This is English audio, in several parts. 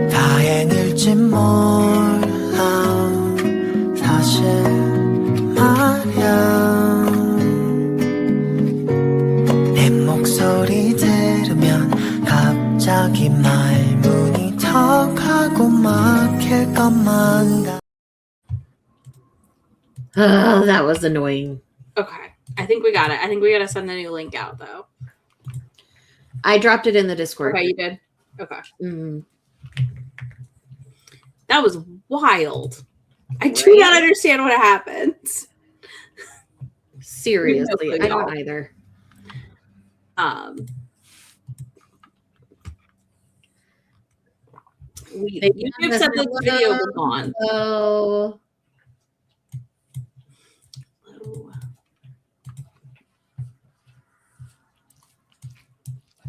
다행일지 몰라 사실 말야 내 목소리 들으면 갑자기 말문이 턱하고 막힐 것만 같아. That was annoying. Okay. I think we got it. I think we got to send the new link out, though. I dropped it in the Discord. Okay, you did? Okay. Mm. That was wild. I do not understand what happened. Seriously, I don't either. YouTube said this video was on. Oh.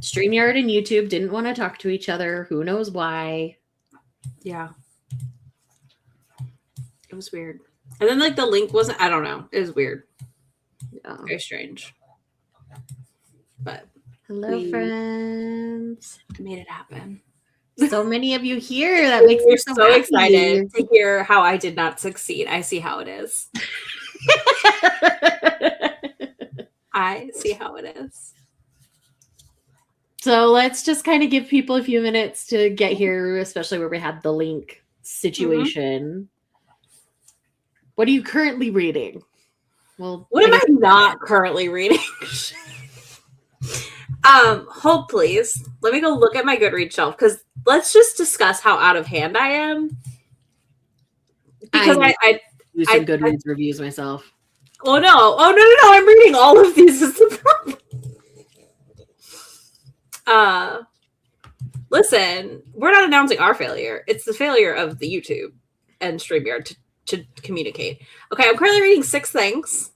StreamYard and YouTube didn't want to talk to each other. Who knows why? Yeah. It was weird. And then, like, the link wasn't, I don't know. It was weird. Yeah. Very strange. But. Hello, friends. Made it happen. So many of you here. That makes me so happy. Excited to hear how I did not succeed. I see how it is. I see how it is. So let's just kind of give people a few minutes to get here, especially where we had the link situation. Mm-hmm. What are you currently reading? Well, what am I not currently reading? Hold please. Let me go look at my Goodreads shelf because let's just discuss how out of hand I am. Because I do some Goodreads reviews myself. Oh no! I'm reading all of these. Is the problem. Listen, we're not announcing our failure. It's the failure of the YouTube and StreamYard to communicate. Okay, I'm currently reading 6 things.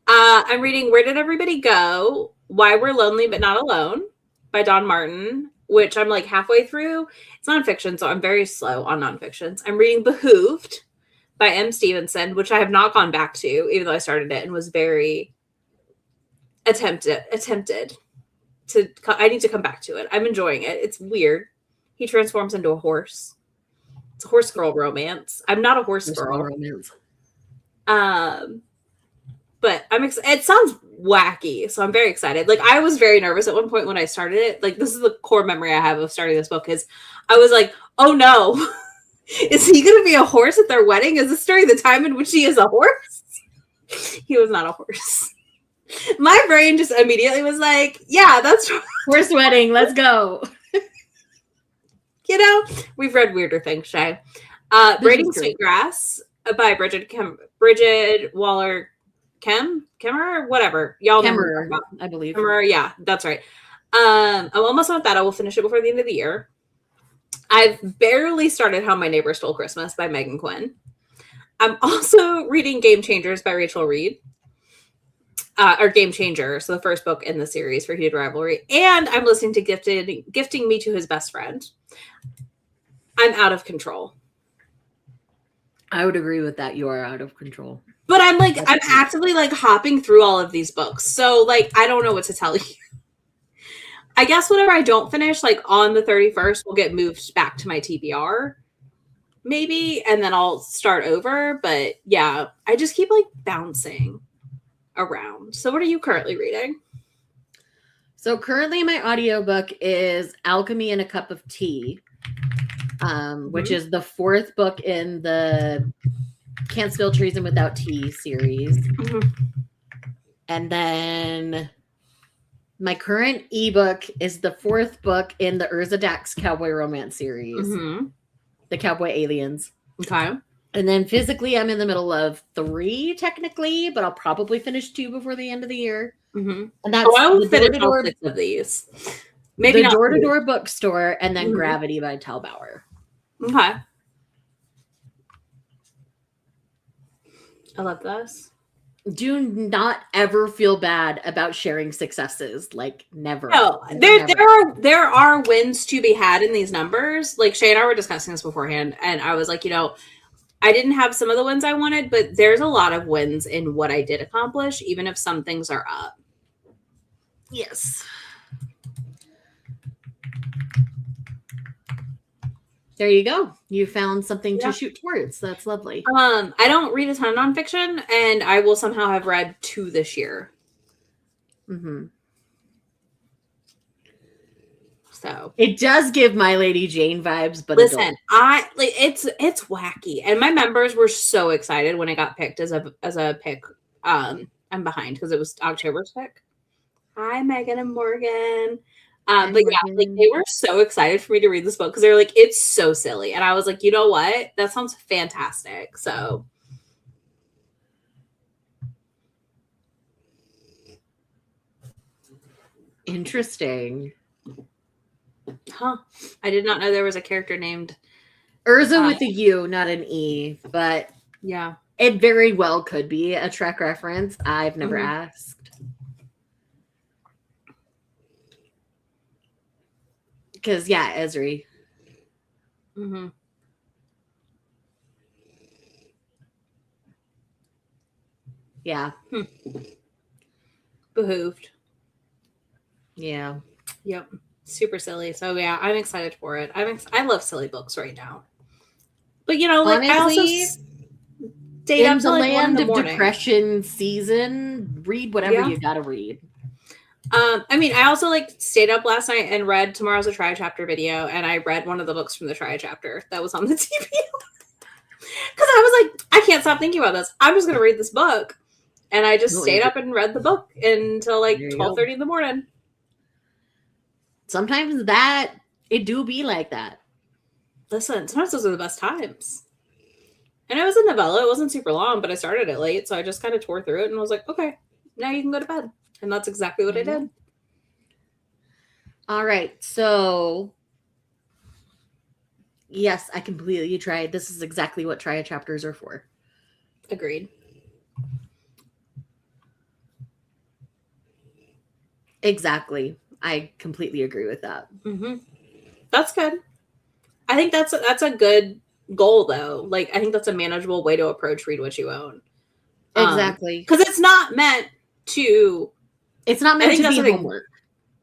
I'm reading Where Did Everybody Go? Why We're Lonely But Not Alone by Don Martin, which I'm like halfway through. It's nonfiction, so I'm very slow on nonfictions. I'm reading Behooved by M. Stevenson, which I have not gone back to, even though I started it and was very attempted. I need to come back to it. I'm enjoying it. It's weird. He transforms into a horse. It's a horse girl romance. I'm not a horse girl. Romance. But it sounds wacky, so I'm very excited. Like, I was very nervous at one point when I started it. Like, this is the core memory I have of starting this book is I was like, oh no, is he going to be a horse at their wedding? Is this during the time in which he is a horse? He was not a horse. My brain just immediately was like, yeah, that's horse wedding. Let's go. You know, we've read weirder things, Shay. Braiding Sweetgrass by Bridget Waller Kemmerer, whatever. Y'all Kemmerer, I believe. Kemmerer, yeah, that's right. I'm almost done with that. I will finish it before the end of the year. I've barely started How My Neighbor Stole Christmas by Megan Quinn. I'm also reading Game Changers by Rachel Reed. Or Game Changer, so the first book in the series for Heated Rivalry. And I'm listening to Gifting Me to His Best Friend. I'm out of control. I would agree with that. You are out of control. But I'm actively like hopping through all of these books. So like, I don't know what to tell you. I guess whatever I don't finish, like on the 31st, will get moved back to my TBR. Maybe. And then I'll start over. But yeah, I just keep like bouncing around. So what are you currently reading? So currently my audiobook is Alchemy in a Cup of Tea, which is the 4th book in the Can't Spill Treason Without Tea series. Mm-hmm. And then my current ebook is the 4th book in the Urza Dax Cowboy Romance series, The Cowboy Aliens. Okay. And then physically, I'm in the middle of 3 technically, but I'll probably finish 2 before the end of the year. Mm-hmm. And that's I will finish all 6 of these. Maybe the Door-to-Door Bookstore, and then Gravity by Tal Bauer. Okay. I love this. Do not ever feel bad about sharing successes. Like never. No, there are wins to be had in these numbers. Like Shay and I were discussing this beforehand, and I was like, I didn't have some of the wins I wanted, but there's a lot of wins in what I did accomplish, even if some things are up. Yes. There you go. You found something to shoot towards. That's lovely. I don't read a ton of nonfiction, and I will somehow have read 2 this year. Mm-hmm. So it does give My Lady Jane vibes, but listen, adult. it's wacky, and my members were so excited when it got picked as a pick. I'm behind because it was October's pick. Hi, Megan and Morgan. But Morgan. Yeah, like they were so excited for me to read this book because they were like, it's so silly, and I was like, you know what? That sounds fantastic. So. Interesting. Huh. I did not know there was a character named Urza with a U, not an E, but yeah, it very well could be a Trek reference. I've never asked. Because, yeah, Ezri. Mm-hmm. Yeah. Behooved. Yeah. Yep. Super silly. So yeah, I'm excited for it. I love silly books right now. But like honestly, I also stayed in up the like land of depression season, read whatever you gotta read. I mean, I also stayed up last night and read Tomorrow's a Try Chapter video, and I read one of the books from the Try Chapter that was on the TV. Because I was like, I can't stop thinking about this. I'm just gonna read this book. And I just stayed up and read the book until 12:30 in the morning. Sometimes it do be like that. Listen, sometimes those are the best times. And it was a novella. It wasn't super long, but I started it late. So I just kind of tore through it and was like, okay, now you can go to bed. And that's exactly what I did. All right. So, yes, I completely tried. This is exactly what Try chapters are for. Agreed. Exactly. I completely agree with that. Mm-hmm. That's good. I think that's a good goal, though. I think that's a manageable way to approach Read What You Own. Exactly. Because it's not meant to... It's not meant to be homework.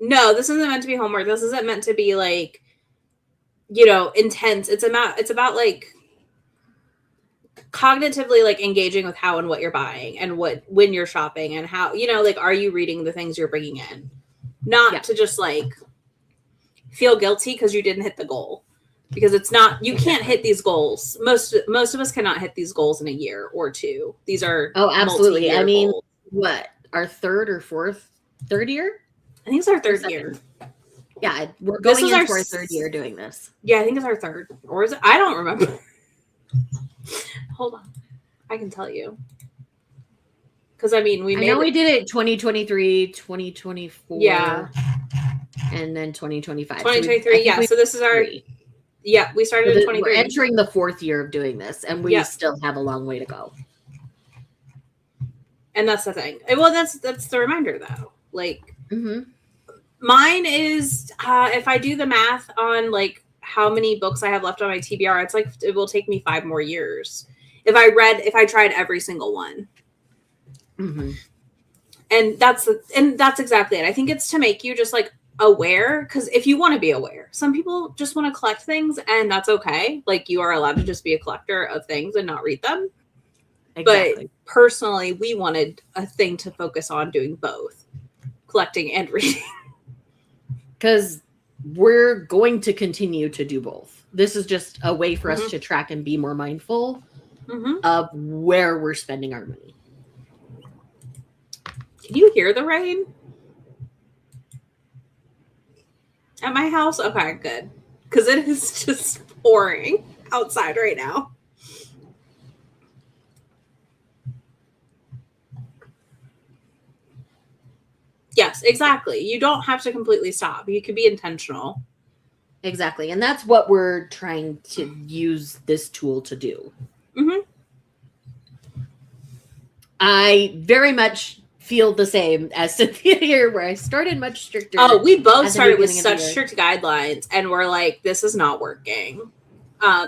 No, this isn't meant to be homework. This isn't meant to be, intense. It's about, cognitively, engaging with how and what you're buying and when you're shopping and how, are you reading the things you're bringing in? Not to just, feel guilty because you didn't hit the goal. Because it's not, you can't hit these goals. Most of us cannot hit these goals in a year or 2. These are absolutely. I mean, goals. What? Our third year? I think it's our third year. Yeah, we're going into our third year doing this. Yeah, I think it's our third. Or is it? I don't remember. Hold on. I can tell you. Because, I mean, we did it 2023, 2024. Yeah. And then 2025. 2023, so this is our... Yeah, we started in 23. We're entering the 4th year of doing this, and we still have a long way to go. And that's the thing. Well, that's the reminder, though. Mine is, if I do the math on, how many books I have left on my TBR, it's it will take me 5 more years. If I tried every single one. Mm-hmm. And that's exactly it. I think it's to make you just, aware, because if you want to be aware, some people just want to collect things, and that's okay. You are allowed to just be a collector of things and not read them. Exactly. But personally, we wanted a thing to focus on doing both, collecting and reading. Because we're going to continue to do both. This is just a way for us to track and be more mindful of where we're spending our money. Can you hear the rain? At my house? Okay, good. Because it is just pouring outside right now. Yes, exactly. You don't have to completely stop. You could be intentional. Exactly. And that's what we're trying to use this tool to do. Mm-hmm. I very much feel the same as Cynthia here, where I started much stricter. Oh, we both at the started with beginning of the such year. strict guidelines, and we're like, this is not working.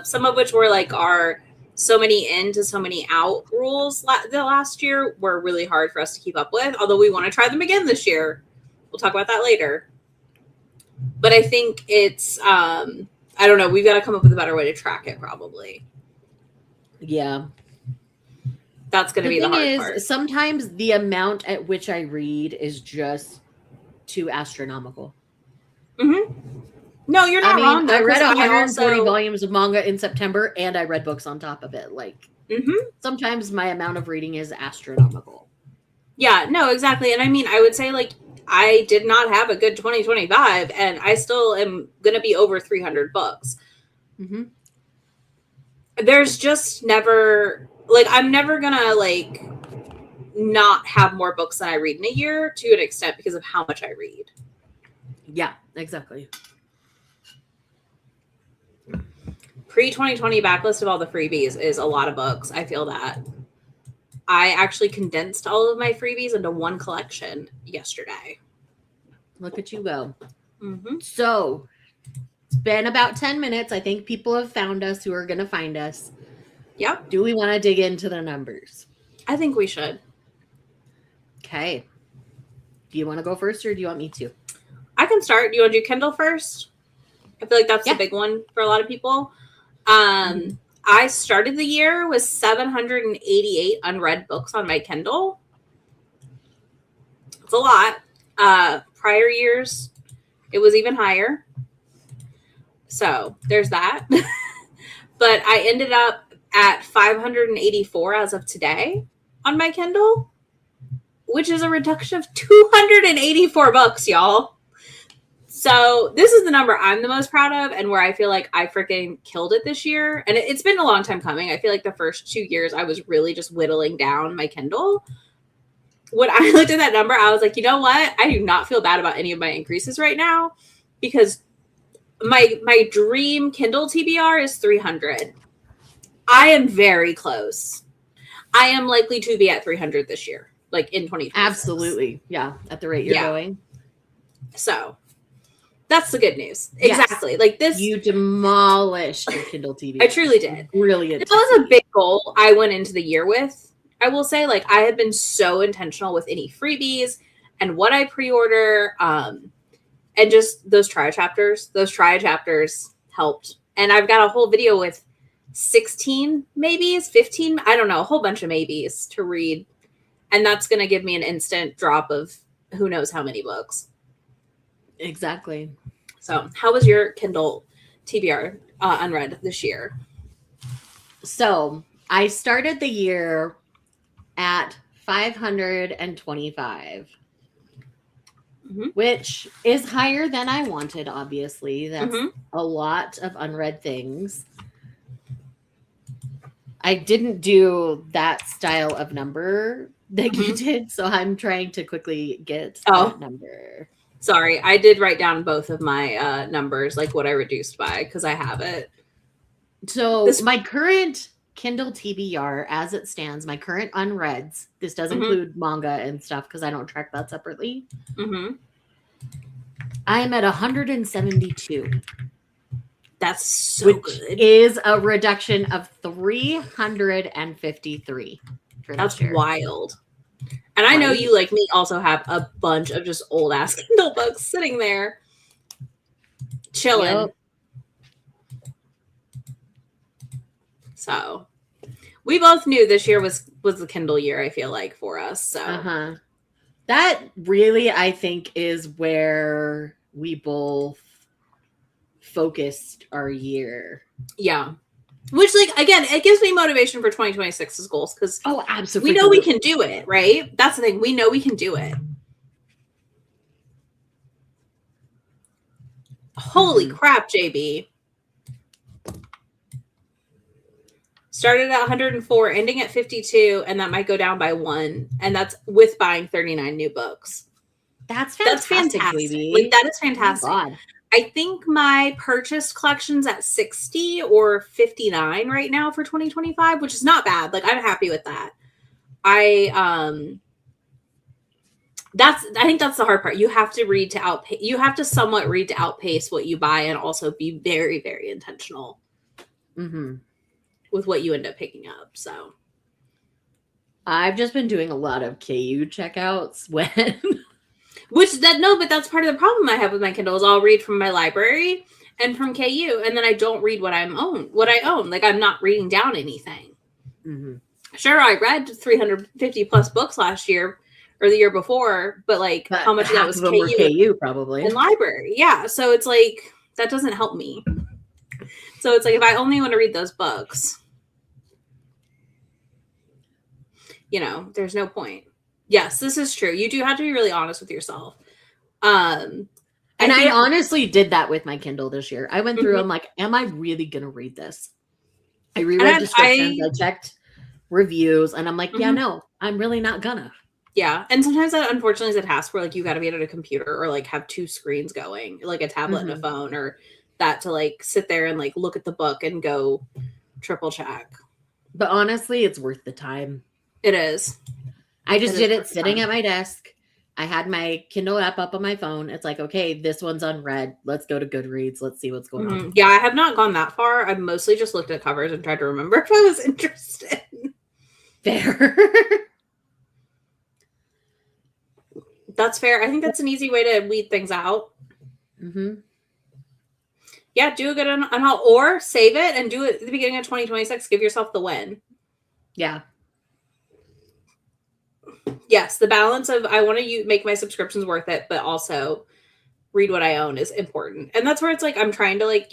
Some of which were like our so many in to so many out rules the last year were really hard for us to keep up with, although we want to try them again this year. We'll talk about that later. But I think it's, I don't know, we've got to come up with a better way to track it probably. Yeah. That's going to be the hard part. Sometimes the amount at which I read is just too astronomical. Mm-hmm. No, you're not wrong. Though, I read 140 also... volumes of manga in September, and I read books on top of it. Like, sometimes my amount of reading is astronomical. Yeah, no, exactly. And I mean, I would say, like, I did not have a good 2025, and I still am going to be over 300 books. Mm-hmm. There's just never, like, I'm never going to, like, not have more books than I read in a year to an extent because of how much I read. Yeah, exactly. Pre-2020 backlist of all the freebies is a lot of books. I feel that. I actually condensed all of my freebies into one collection yesterday. Look at you go. Mm-hmm. So, it's been about 10 minutes. I think people have found us who are going to find us. Yep. Do we want to dig into the numbers? I think we should. Okay. Do you want to go first, or do you want me to? I can start. Do you want to do Kindle first? I feel like that's the big one for a lot of people. I started the year with 788 unread books on my Kindle. It's a lot. Prior years, it was even higher. So there's that. But I ended up at 584 as of today on my Kindle, which is a reduction of 284 books, y'all. So this is the number I'm the most proud of, and where I feel like I freaking killed it this year. And it's been a long time coming. I feel like the first 2 years I was really just whittling down my Kindle. When I looked at that number, I was like, you know what? I do not feel bad about any of my increases right now, because my dream Kindle TBR is 300. I am very close. I am likely to be at 300 this year, like in 2026. Absolutely. Yeah. At the rate you're going. So that's the good news. Yes. Exactly. Like this. You demolished your Kindle TV. I truly did. Brilliant. That was a big goal I went into the year with. I will say, like, I have been so intentional with any freebies and what I pre-order. And just those try chapters helped. And I've got a whole video with 16 maybes, 15, I don't know, a whole bunch of maybes to read. And that's going to give me an instant drop of who knows how many books. Exactly. So how was your Kindle TBR unread this year? So I started the year at 525, which is higher than I wanted, obviously. That's a lot of unread things. I didn't do that style of number that you did, so I'm trying to quickly get that number. Sorry, I did write down both of my numbers, like what I reduced by, because I have it. So my current Kindle TBR, as it stands, my current unreads, this does include manga and stuff because I don't track that separately. I am at 172. That's so which good. Is a reduction of 353. That's wild. And I know you, like me, also have a bunch of just old ass Kindle books sitting there, chilling. Yep. So we both knew this year was the Kindle year, I feel like, for us. So that really, I think, is where we both focused our year. Yeah. Which, like, again, it gives me motivation for 2026's goals, because absolutely, we know we can do it, right? That's the thing. We know we can do it. Holy crap, JB. Started at 104, ending at 52, and that might go down by 1. And that's with buying 39 new books. That's fantastic. JB. Like, that is fantastic. Oh, God. I think my purchased collection's at 60 or 59 right now for 2025, which is not bad. Like, I'm happy with that. I think that's the hard part. You have to read to outpace. You have to somewhat read to outpace what you buy, and also be very, very intentional with what you end up picking up. So I've just been doing a lot of KU checkouts when but that's part of the problem I have with my Kindle is I'll read from my library and from KU, and then I don't read what I own. Like, I'm not reading down anything. Sure, I read 350 plus books last year or the year before, but like, how much of that was KU probably in library? Yeah, so it's like that doesn't help me. So it's like if I only want to read those books, there's no point. Yes, this is true. You do have to be really honest with yourself. And I honestly did that with my Kindle this year. I went through, I'm like, am I really going to read this? I reread descriptions, I checked reviews, and I'm like, yeah, no, I'm really not gonna. Yeah. And sometimes that unfortunately is a task where like you got to be at a computer or like have two screens going, like a tablet and a phone, or that to like sit there and like look at the book and go triple check. But honestly, it's worth the time. It is. I just did it sitting at my desk. I had my Kindle app up on my phone. It's like, okay, this one's unread. Let's go to Goodreads. Let's see what's going on. Yeah, I have not gone that far. I've mostly just looked at covers and tried to remember if I was interested. Fair. That's fair. I think that's an easy way to weed things out. Yeah, do a good unhaul or save it and do it at the beginning of 2026. Give yourself the win. Yeah. Yes, the balance of I want to make my subscriptions worth it, but also read what I own is important. And that's where it's like I'm trying to like,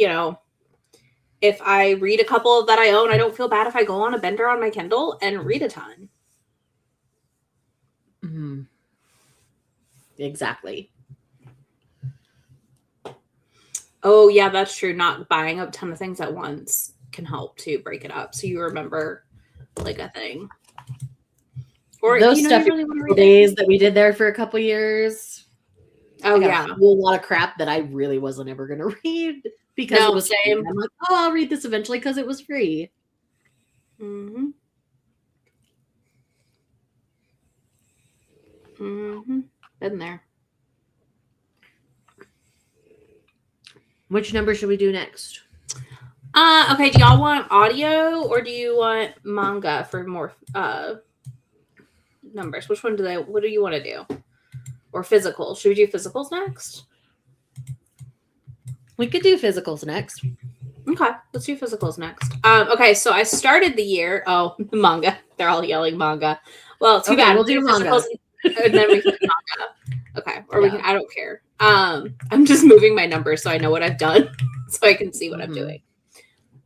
if I read a couple that I own, I don't feel bad if I go on a bender on my Kindle and read a ton. Exactly. Oh, yeah, that's true. Not buying a ton of things at once can help to break it up so you remember like a thing. Or those stuffy days that we did there for a couple years. Oh, yeah. A lot of crap that I really wasn't ever going to read because it was same. I'm like, oh, I'll read this eventually because it was free. Been there. Which number should we do next? Okay, do y'all want audio or do you want manga for more numbers? What do you want to do? Or physical? Should we do physicals next? We could do physicals next. Okay, let's do physicals next. Okay, so I started the year. Oh, manga. They're all yelling manga. Well, too bad. We'll do manga. And then we can do manga. Okay, or we can. I don't care. I'm just moving my numbers so I know what I've done, so I can see what I'm doing.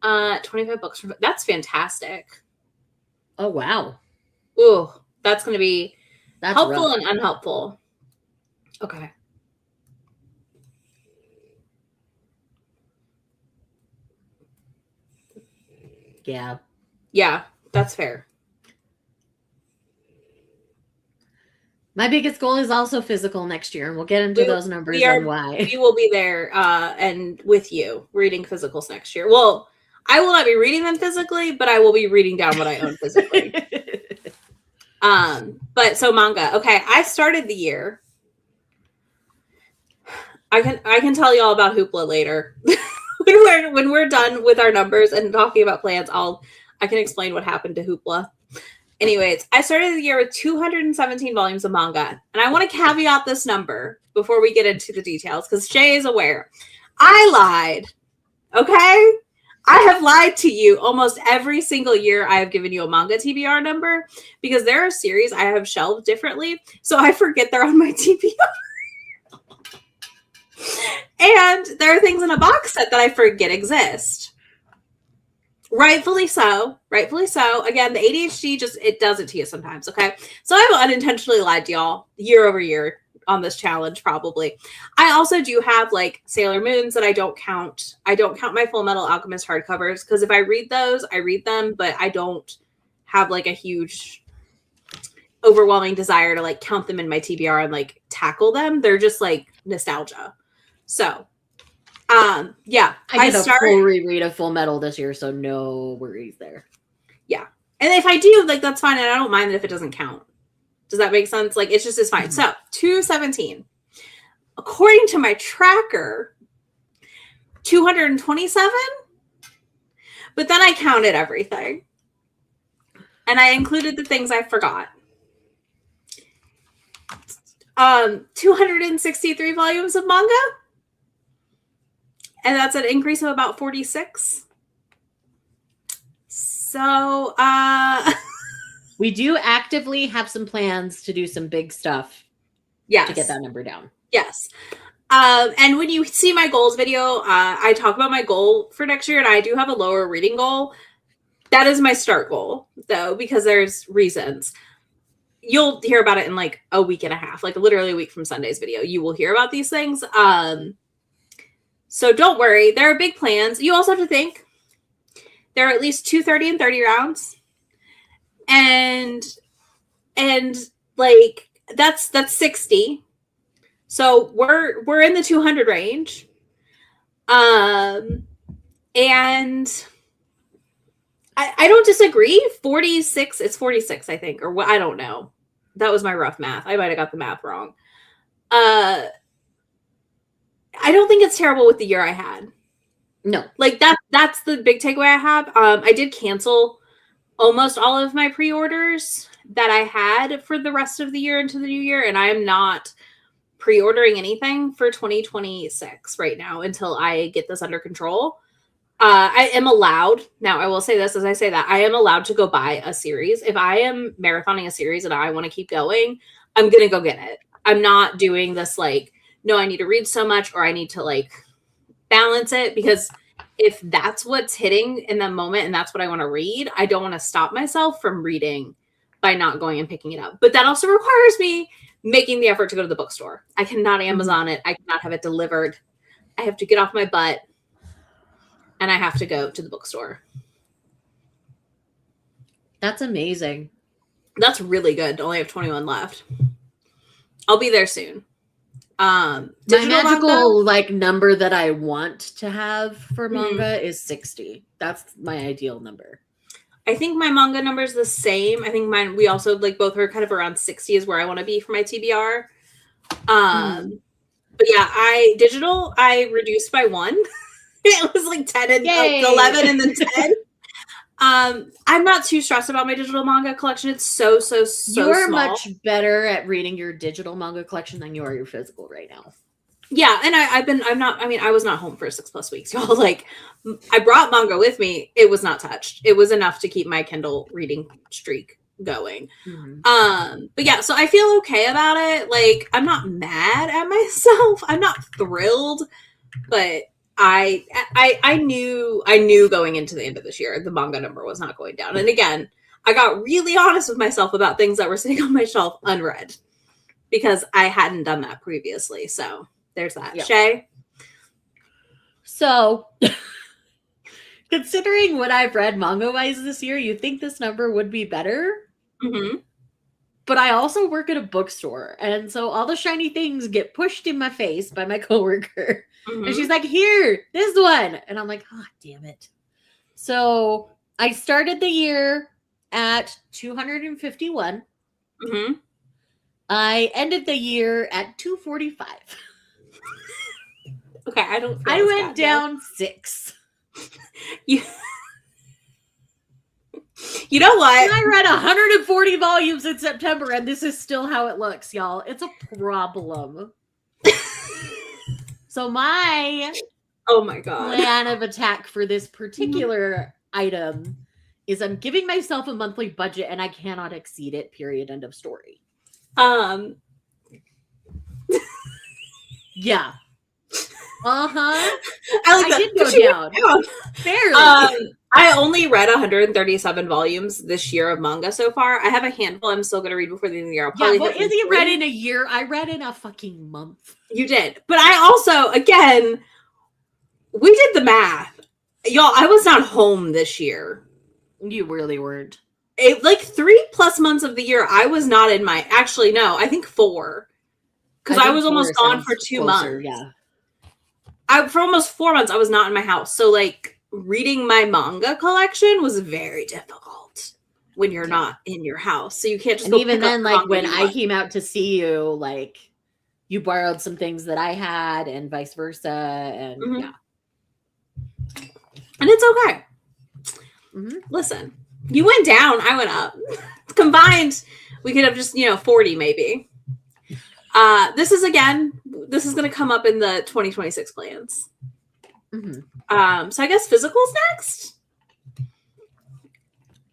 25 books. That's fantastic. Oh wow. Ooh, that's going to be helpful rough. And unhelpful. Okay. Yeah. Yeah, that's fair. My biggest goal is also physical next year, and we'll get into those numbers and why. We will be there and with you reading physicals next year. Well, I will not be reading them physically, but I will be reading down what I own physically. But so manga. Okay, I started the year. I can tell you all about Hoopla later. when we're done with our numbers and talking about plans, I can explain what happened to Hoopla. Anyways, I started the year with 217 volumes of manga. And I want to caveat this number before we get into the details because Shay is aware. I lied. Okay? I have lied to you almost every single year I have given you a manga TBR number because there are series I have shelved differently. So I forget they're on my TBR. And there are things in a box set that I forget exist. Rightfully so. Again, the ADHD it does it to you sometimes, okay? So I've unintentionally lied to y'all year over year on this challenge, probably. I also do have like Sailor Moons that I don't count. I don't count my Full Metal Alchemist hardcovers because if I read those, I read them, but I don't have like a huge overwhelming desire to like count them in my TBR and like tackle them. They're just like nostalgia. So yeah, I did a full reread of Full Metal this year, so no worries there. Yeah. And if I do, like, that's fine. And I don't mind if it doesn't count. Does that make sense? Like, it's just as fine. So 217. According to my tracker, 227. But then I counted everything. And I included the things I forgot. 263 volumes of manga. And that's an increase of about 46. So, we do actively have some plans to do some big stuff yes. to get that number down. Yes. And when you see my goals video, I talk about my goal for next year, and I do have a lower reading goal. That is my start goal, though, because there's reasons. You'll hear about it in like a week and a half, like literally a week from Sunday's video. You will hear about these things. So don't worry. There are big plans. You also have to think there are at least 230 and 30 rounds. And like that's 60. So we're in the 200 range. And I don't disagree. 46, it's 46, I think, or what, I don't know. That was my rough math. I might have got the math wrong. I don't think it's terrible with the year I had. No. Like that's the big takeaway I have. I did cancel almost all of my pre-orders that I had for the rest of the year into the new year, and I am not pre-ordering anything for 2026 right now until I get this under control. I am allowed, now I will say this as I say that, I am allowed to go buy a series. If I am marathoning a series and I want to keep going, I'm going to go get it. I'm not doing this like, no, I need to read so much or I need to like balance it, because if that's what's hitting in that moment and that's what I want to read, I don't want to stop myself from reading by not going and picking it up. But that also requires me making the effort to go to the bookstore. I cannot Amazon it. I cannot have it delivered. I have to get off my butt and I have to go to the bookstore. That's amazing. That's really good. Only have 21 left. I'll be there soon. My magical like number that I want to have for manga is 60. That's my ideal number. I think my manga number is the same. I think mine, we also like both are kind of around 60 is where I want to be for my TBR. But yeah, I reduced by 1. It was like 10 and 11 and then 10. I'm not too stressed about my digital manga collection. It's so You're small. much better at reading your digital manga collection than you are your physical right now. Yeah, and I was not home for 6+ weeks, y'all. Like, I brought manga with me. It was not touched. It was enough to keep my Kindle reading streak going. But yeah, so I feel okay about it. Like, I'm not mad at myself. I'm not thrilled, but I knew going into the end of this year, the manga number was not going down. And again, I got really honest with myself about things that were sitting on my shelf unread because I hadn't done that previously. So there's that. Yep. Shay? So, considering what I've read manga-wise this year, you'd think this number would be better. Mm-hmm. But I also work at a bookstore. And so all the shiny things get pushed in my face by my coworker. Mm-hmm. And she's like, here, this one. And I'm like, oh, damn it. So I started the year at 251. Mm-hmm. I ended the year at 245. Okay, I went down 6. You know what? And I read 140 volumes in September, and this is still how it looks, y'all. It's a problem. So oh my god, plan of attack for this particular item is I'm giving myself a monthly budget, and I cannot exceed it. Period. End of story. Yeah. I did go down. Fairly. I only read 137 volumes this year of manga so far. I have a handful I'm still going to read before the end of the year. Izzy read in a year. I read in a fucking month. You did. But I also, again, we did the math. Y'all, I was not home this year. You really weren't. Like 3+ months of the year, I was not in my, actually, no, I think 4. Because I was almost gone for 2 months. Yeah. For almost 4 months, I was not in my house. So, like, reading my manga collection was very difficult. when you're not in your house. So you can't just And go even pick up then, the like manga when you I want. came out to see you, like you borrowed some things that I had and vice versa. And Mhm. yeah. And it's okay. Listen, you went down, I went up. Combined, we could have just, 40 maybe. This is going to come up in the 2026 plans. So I guess physicals next.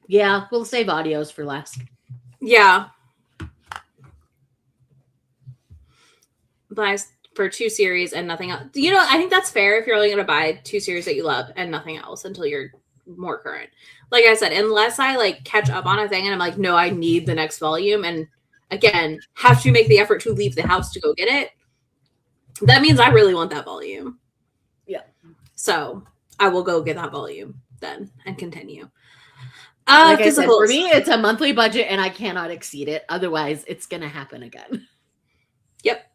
Yeah, we'll save audios for last. Yeah. Buys for 2 series and nothing else. I think that's fair if you're only going to buy 2 series that you love and nothing else until you're more current. Like I said, unless I like catch up on a thing and I'm like, no, I need the next volume, and again, have to make the effort to leave the house to go get it. That means I really want that volume. Yeah. So I will go get that volume then and continue. Like I said, for me, it's a monthly budget and I cannot exceed it. Otherwise, it's going to happen again. Yep.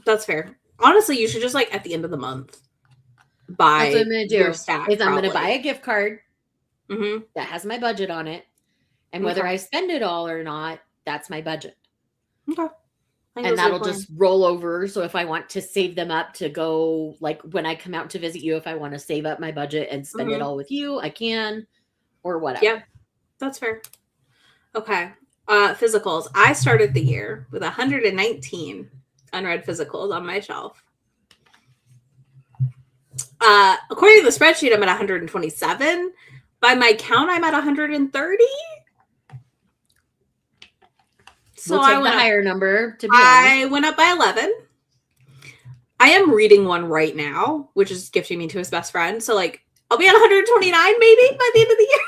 That's fair. Honestly, you should just like at the end of the month buy That's what I'm going to your do. stack. I'm going to buy a gift card that has my budget on it. And whether I spend it all or not, that's my budget. Okay. And that'll just roll over. So if I want to save them up to go, like when I come out to visit you, if I want to save up my budget and spend it all with you, I can, or whatever. Yeah, that's fair. Okay. Physicals. I started the year with 119 unread physicals on my shelf. According to the spreadsheet, I'm at 127. By my count, I'm at 130. So we'll take the higher number, to be honest. I went up by 11. I am reading one right now, which is gifting me to his best friend. So, like, I'll be at 129 maybe by the end of the year.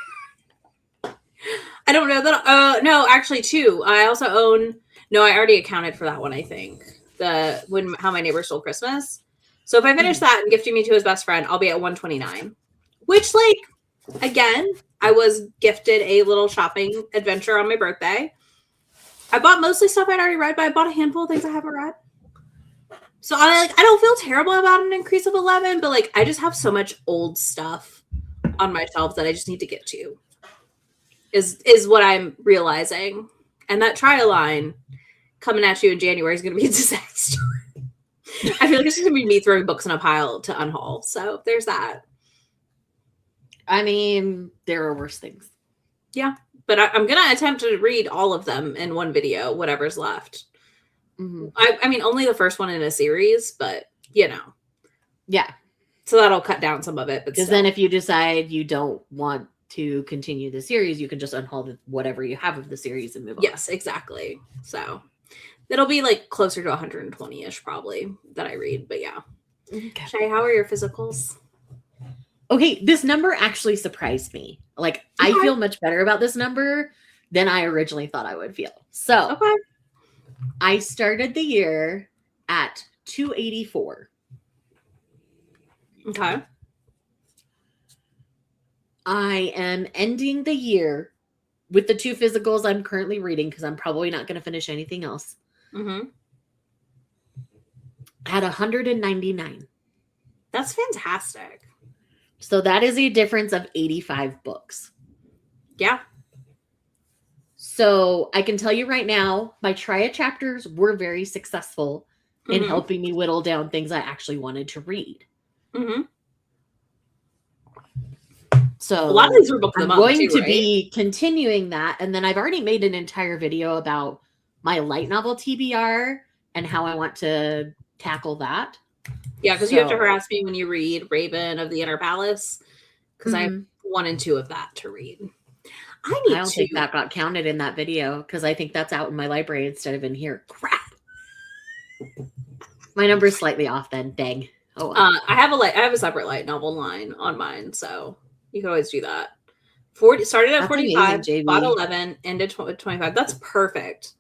I don't know that. No, actually 2. I also own. No, I already accounted for that one. I think How My Neighbor Stole Christmas. So if I finish that and gifting me to his best friend, I'll be at 129. Which, like, again, I was gifted a little shopping adventure on my birthday. I bought mostly stuff I'd already read, but I bought a handful of things I haven't read. So I don't feel terrible about an increase of 11, but like I just have so much old stuff on my shelves that I just need to get to. Is what I'm realizing. And that trial line coming at you in January is going to be a disaster. I feel like it's just going to be me throwing books in a pile to unhaul. So there's that. I mean, there are worse things. Yeah. But I'm going to attempt to read all of them in one video, whatever's left. I mean, only the first one in a series, but, Yeah. So that'll cut down some of it. Because then if you decide you don't want to continue the series, you can just unhaul whatever you have of the series and move on. Yes, exactly. So it'll be like closer to 120-ish probably that I read. But yeah. Okay. Shay, how are your physicals? Okay, this number actually surprised me. Like, I feel much better about this number than I originally thought I would feel. So, I started the year at 284. Okay. I am ending the year with the 2 physicals I'm currently reading because I'm probably not going to finish anything else. At 199. That's fantastic. So that is a difference of 85 books. Yeah. So I can tell you right now, my Tria chapters were very successful in helping me whittle down things I actually wanted to read. So a lot of these were books I'm going to be continuing that. And then I've already made an entire video about my light novel TBR and how I want to tackle that. Yeah, because you have to harass me when you read Raven of the Inner Palace, because I have 1 and 2 of that to read. I don't think that got counted in that video because I think that's out in my library instead of in here. Crap. My number is slightly off then. Dang. Oh. Well. I have a separate light novel line on mine, so you can always do that. Started at 45, amazing, bought 11, ended 25. That's perfect.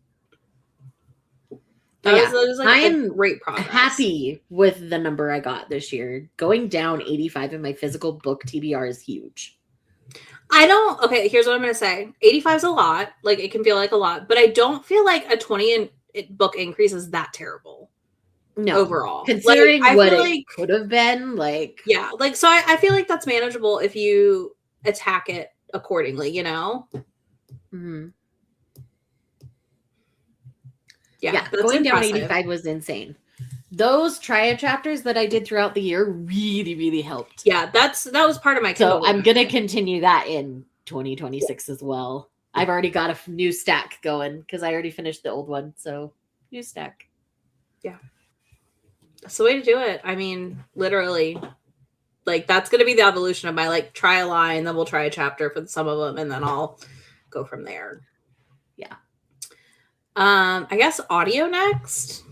That was like I'm great progress. Happy with the number I got this year. Going down 85 in my physical book TBR is huge. Okay, here's what I'm going to say. 85 is a lot. Like, it can feel like a lot, but I don't feel like a 20 book increase is that terrible. No. Overall. Considering what it could have been, like... Yeah, like, so I feel like that's manageable if you attack it accordingly, you know? Mhm. Yeah, Yeah, that's going down impressive. 85 was insane. Those triad chapters that I did throughout the year really, really helped. Yeah, that was part of my So Kindle. I'm going to continue that in 2026 as well. I've already got a new stack going because I already finished the old one. So new stack. Yeah. That's the way to do it. I mean, literally. Like, that's going to be the evolution of my, like, try a line, then we'll try a chapter for some of them, and then I'll go from there. Yeah. I guess audio next.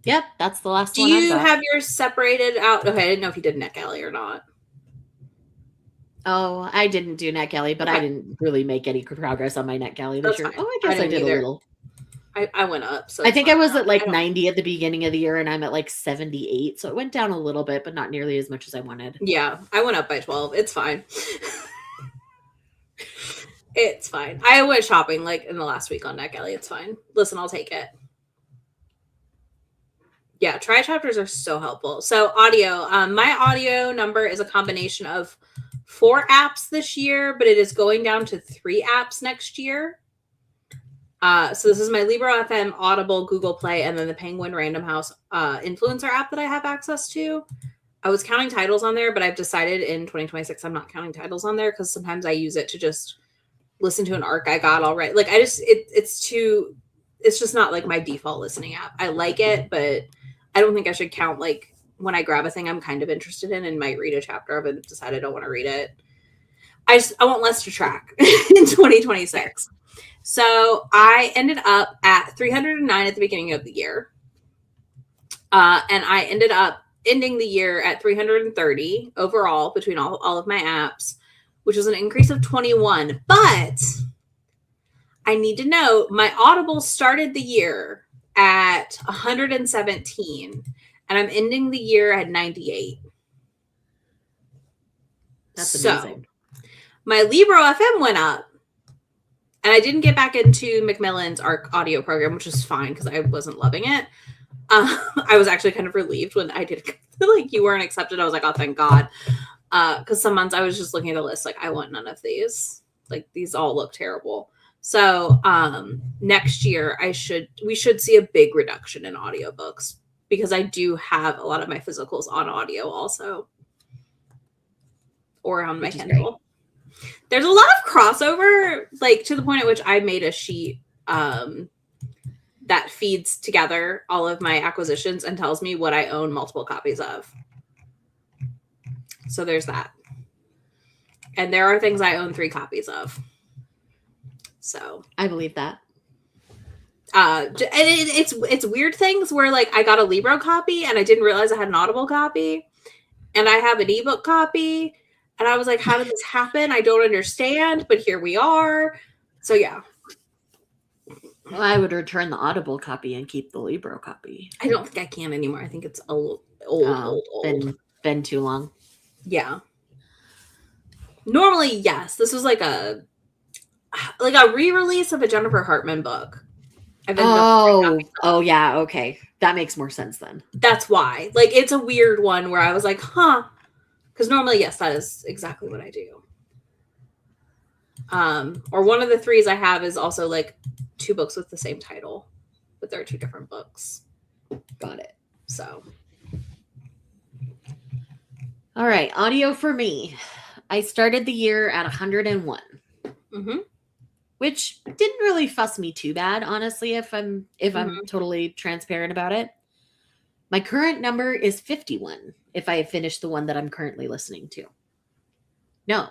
Yep, that's the last Do one. you have yours separated out? Okay, I didn't know if you did NetGalley or not. Oh, I didn't do NetGalley, but Okay. I didn't really make any progress on my NetGalley this That's year. fine. Oh, I guess I didn't did either. a little. I went up. So I think I fine. was at like I don't- 90 at the beginning of the year, and I'm at like 78. So it went down a little bit, but not nearly as much as I wanted. Yeah, I went up by 12. It's fine. It's fine. I went shopping like in the last week on NetGalley. It's fine. Listen, I'll take it. Yeah, try chapters are so helpful. So audio, my audio number is a combination of 4 apps this year, but it is going down to 3 apps next year. So this is my Libro FM, Audible, Google Play, and then the Penguin Random House influencer app that I have access to. I was counting titles on there, but I've decided in 2026 I'm not counting titles on there because sometimes I use it to just listen to an arc I got already. Like it's just not like my default listening app. I like it, but I don't think I should count like when I grab a thing I'm kind of interested in and might read a chapter of it and decide I don't want to read it. I want less to track in 2026. So I ended up at 309 at the beginning of the year. And I ended up ending the year at 330 overall between all of my apps, which was an increase of 21. But I need to note my Audible started the year at 117, and I'm ending the year at 98. That's amazing. My Libro FM went up, and I didn't get back into Macmillan's ARC audio program, which is fine because I wasn't loving it. I was actually kind of relieved when I did, like, you weren't accepted. I was like, oh, thank God. Because some months I was just looking at the list, like, I want none of these. Like, these all look terrible. So next year we should see a big reduction in audiobooks because I do have a lot of my physicals on audio also. Or on my Kindle. There's a lot of crossover, like to the point at which I made a sheet that feeds together all of my acquisitions and tells me what I own multiple copies of. So there's that. And there are things I own 3 copies of. So I believe that. And it's weird things where like I got a Libro copy and I didn't realize I had an Audible copy, and I have an ebook copy, and I was like, how did this happen? I don't understand, but here we are. So yeah. Well, I would return the Audible copy and keep the Libro copy. I don't think I can anymore. I think it's old. Been too long. Yeah. Normally, yes. This was like a re-release of a Jennifer Hartman book. Oh, yeah. Okay. That makes more sense then. That's why. Like, it's a weird one where I was like, huh. Because normally, yes, that is exactly what I do. Or one of the 3s I have is also like 2 books with the same title, but they're 2 different books. Got it. So. All right. Audio for me. I started the year at 101. Mm-hmm. Which didn't really fuss me too bad, honestly, if I'm totally transparent about it. My current number is 51 if I have finished the one that I'm currently listening to. No.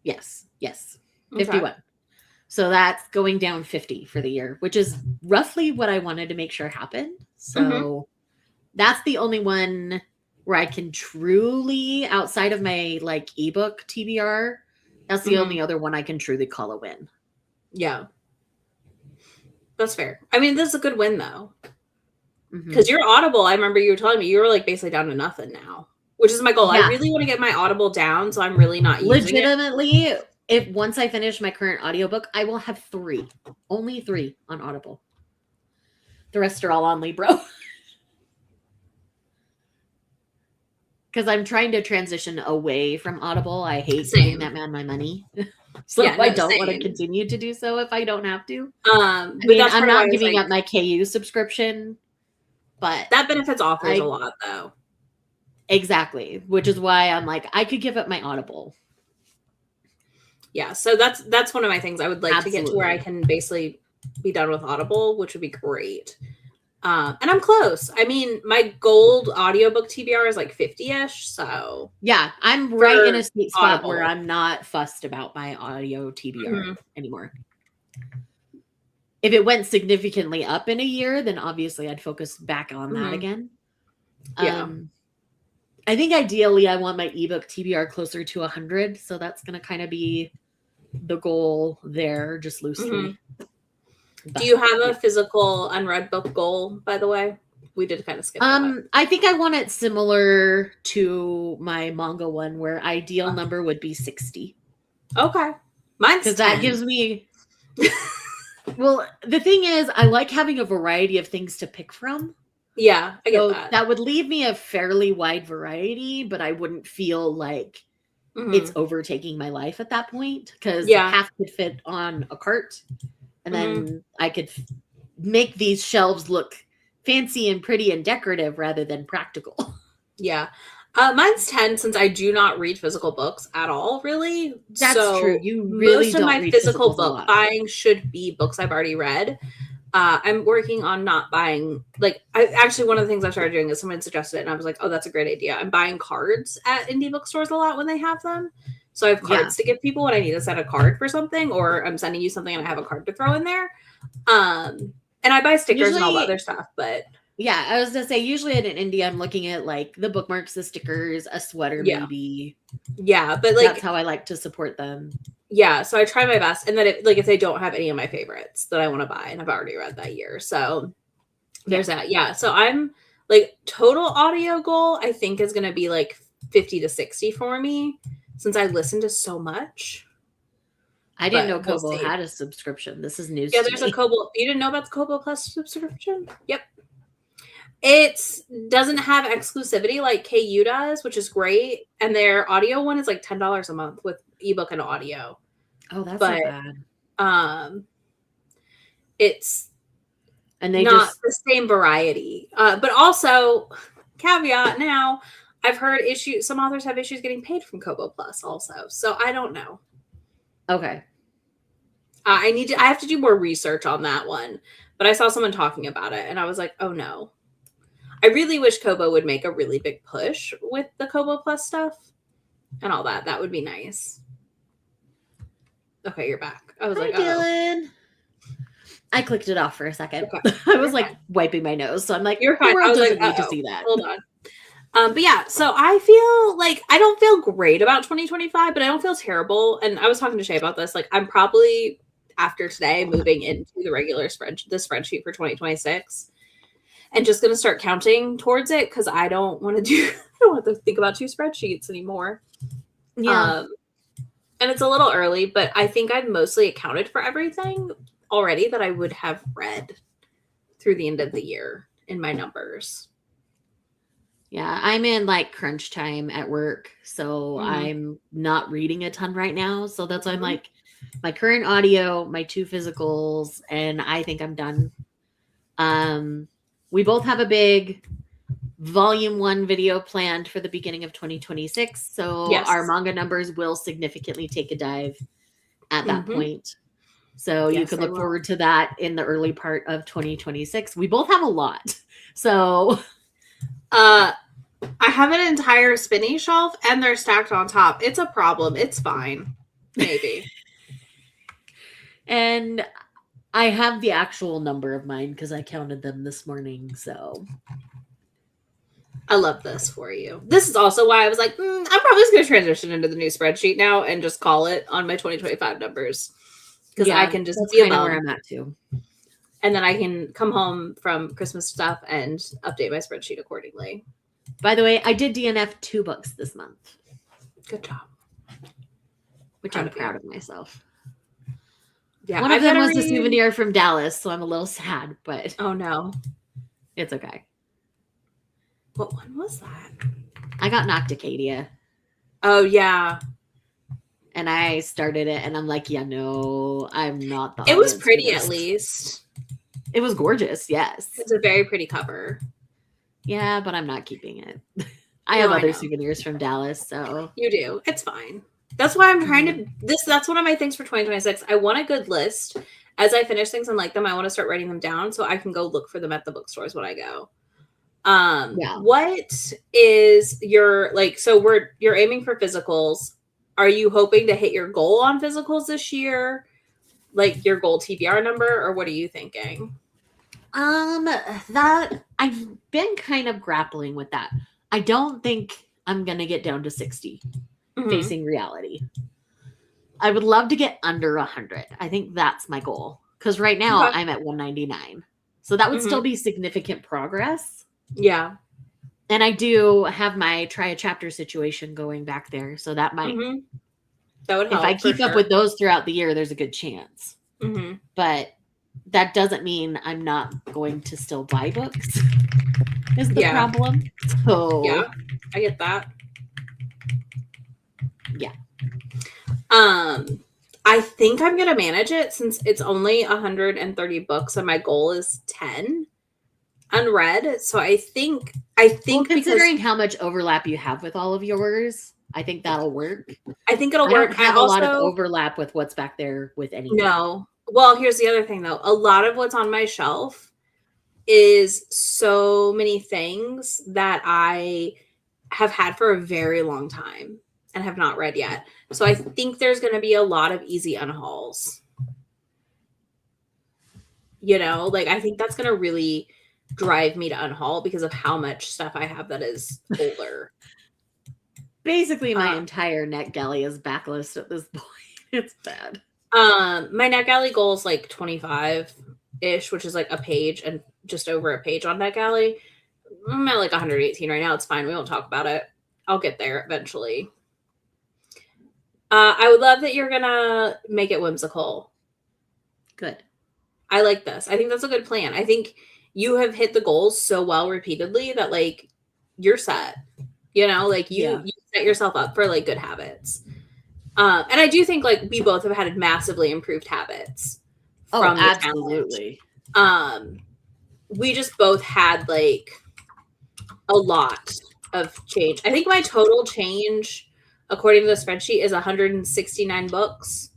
Yes. 51. Okay. So that's going down 50 for the year, which is roughly what I wanted to make sure happened. So that's the only one where I can truly, outside of my like ebook TBR, that's the only other one I can truly call a win. Yeah. That's fair. I mean, this is a good win, though. Because your Audible, I remember you were telling me, you were like basically down to nothing now, which is my goal. Yeah. I really want to get my Audible down, so I'm really not using it. If once I finish my current audiobook, I will have 3. Only 3 on Audible. The rest are all on Libro. Because I'm trying to transition away from Audible. I hate giving that man my money. So Yeah, I no, don't want to same. continue to do so if I don't have to. I I mean, that's I'm part of why I not was giving like, up my KU subscription, but that benefits authors a I lot, though. exactly, which is why I'm like, I could give up my Audible. Yeah, so that's one of my things. I would like to get to where I Absolutely. can basically be done with Audible, which would be great. And I'm close. I mean, my gold audiobook TBR is like 50-ish, so Yeah, I'm for right in a sweet spot where Audible. I'm not fussed about my audio TBR Mhm. anymore. If it went significantly up in a year, then obviously I'd focus back on that Mhm. again. Yeah. I think ideally I want my ebook TBR closer to 100, so that's going to kind of be the goal there, just loosely. Do you have a yeah. physical unread book goal, by the way? We did kind of skip that. I think I want it similar to my manga one, where ideal number would be 60. Okay. Mine's Because 10. that gives me. Well, the thing is, I like having a variety of things to pick from. Yeah, I get So that. that would leave me a fairly wide variety, but I wouldn't feel like Mhm. it's overtaking my life at that point, because Yeah. half could fit on a cart, and Mhm. then I could make these shelves look fancy and pretty and decorative rather than practical. Yeah. Mine's 10 since I do not read physical books at all, really. That's so true. You really most of don't my read physical physicals a book lot. buying should be books I've already read. I'm working on not buying, like, one of the things I started doing is someone suggested it, and I was like, oh, that's a great idea. I'm buying cards at indie bookstores a lot when they have them. So I have cards to give people when I need to send a card for something, or I'm sending you something and I have a card to throw in there. And I buy stickers and all the other stuff, but yeah, I was gonna say usually at an indie I'm looking at like the bookmarks, the stickers, a sweater, maybe. Yeah, but like that's how I like to support them. Yeah, so I try my best, and then if they don't have any of my favorites that I want to buy, and I've already read that year, so there's that. Yeah, so I'm like total audio goal I think is going to be like 50 to 60 for me since I listen to so much. I didn't know Kobo had a subscription. This is news. Yeah, there's a Kobo. You didn't know about the Kobo Plus subscription? Yep. It doesn't have exclusivity like KU does, which is great, and their audio one is like $10 a month with ebook and audio. Oh, that's not bad. It's and they not the same variety. But also, caveat now, I've heard some authors have issues getting paid from Kobo Plus also. So I don't know. Okay. I have to do more research on that one. But I saw someone talking about it and I was like, oh no. I really wish Kobo would make a really big push with the Kobo Plus stuff and all that. That would be nice. Okay, you're back. I was Hi, like, Dylan. I clicked it off for a second. Okay. I was like wiping my nose. So I'm like, you're fine. The world I was doesn't like, need to see that. Hold on. But yeah, so I feel like I don't feel great about 2025, but I don't feel terrible. And I was talking to Shay about this. Like, I'm probably after today moving into the regular spreadsheet for 2026 and just going to start counting towards it because I don't want to think about 2 spreadsheets anymore. Yeah. And it's a little early, but I think I've mostly accounted for everything already that I would have read through the end of the year in my numbers. Yeah, I'm in like crunch time at work, so I'm not reading a ton right now. So that's why I'm like, my current audio, my 2 physicals, and I think I'm done. We both have a big volume 1 video planned for the beginning of 2026. So our manga numbers will significantly take a dive at that point. So you can look forward to that in the early part of 2026. We both have a lot. So I have an entire spinny shelf and they're stacked on top. It's a problem. It's fine. Maybe. And I have the actual number of mine because I counted them this morning. So I love this for you. This is also why I was like, I'm probably just going to transition into the new spreadsheet now and just call it on my 2025 numbers. Because I can just be kind of where I'm at too. And then I can come home from Christmas stuff and update my spreadsheet accordingly. By the way, I did DNF 2 books this month. Good job. Which I'm proud of myself. Yeah, one of them was a souvenir from Dallas, so I'm a little sad, but oh no, it's okay. What one was that? I got Nocticadia. Oh yeah, And I started it and I'm like, yeah, no, I'm not the It was audience for pretty this. at least. It was gorgeous, yes. It's a very pretty cover. Yeah, but I'm not keeping it. I No, have I other know. souvenirs from Dallas, so You do. It's fine. That's why I'm trying to that's one of my things for 2026. I want a good list. As I finish things and like them, I want to start writing them down so I can go look for them at the bookstores when I go. Yeah. What is your like so you're aiming for physicals. Are you hoping to hit your goal on physicals this year? Like your goal TBR number, or what are you thinking? that I've been kind of grappling with that. I don't think I'm gonna get down to 60 Mhm. facing reality. I would love to get under 100. I think that's my goal. Because right now Okay. I'm at 199. So that would still be significant progress. Yeah. And I do have my try a chapter situation going back there. So that might, That would if help. I keep up with those throughout the year, there's a good chance. Mm-hmm. But that doesn't mean I'm not going to still buy books, is the problem. So, yeah, I get that. Yeah. I think I'm gonna manage it since it's only 130 books and my goal is 10 unread. So I think well, considering how much overlap you have with all of yours, I think that'll work. I think it'll I work. don't have a lot of overlap with what's back there with anything. No. Well, here's the other thing though. A lot of what's on my shelf is so many things that I have had for a very long time and have not read yet. So I think there's going to be a lot of easy unhauls. You know, like I think that's going to really drive me to unhaul because of how much stuff I have that is older. Basically, my entire NetGalley is backlist at this point. It's bad. My NetGalley goal is like 25-ish, which is like a page and just over a page on NetGalley. I'm at like 118 right now. It's fine. We won't talk about it. I'll get there eventually. I would love that you're gonna make it whimsical. Good. I like this. I think that's a good plan. I think you have hit the goals so well repeatedly that like you're set. You know, like you set yourself up for like good habits. And I do think like we both have had massively improved habits. From absolutely. We just both had like a lot of change. I think my total change, according to the spreadsheet, is 169 books.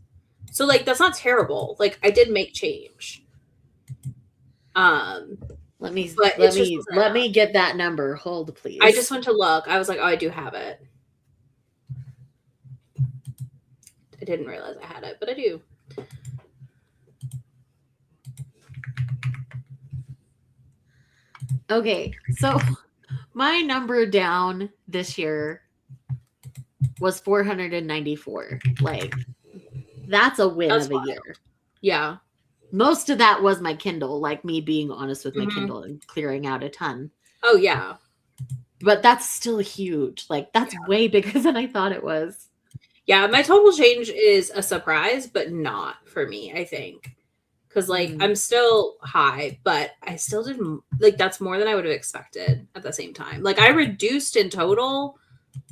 So like that's not terrible. Like I did make change. Let me get that number. Hold, please. I just went to look. I was like, oh, I do have it. I didn't realize I had it, but I do. Okay, so my number down this year was 494. Like, that's a win of a year. Yeah. Most of that was my Kindle, like me being honest with my Kindle and clearing out a ton. Oh, yeah. But that's still huge. Like, that's way bigger than I thought it was. Yeah, my total change is a surprise, but not for me, I think. Because, like, I'm still high, but I still didn't, like, that's more than I would have expected at the same time. Like, I reduced in total,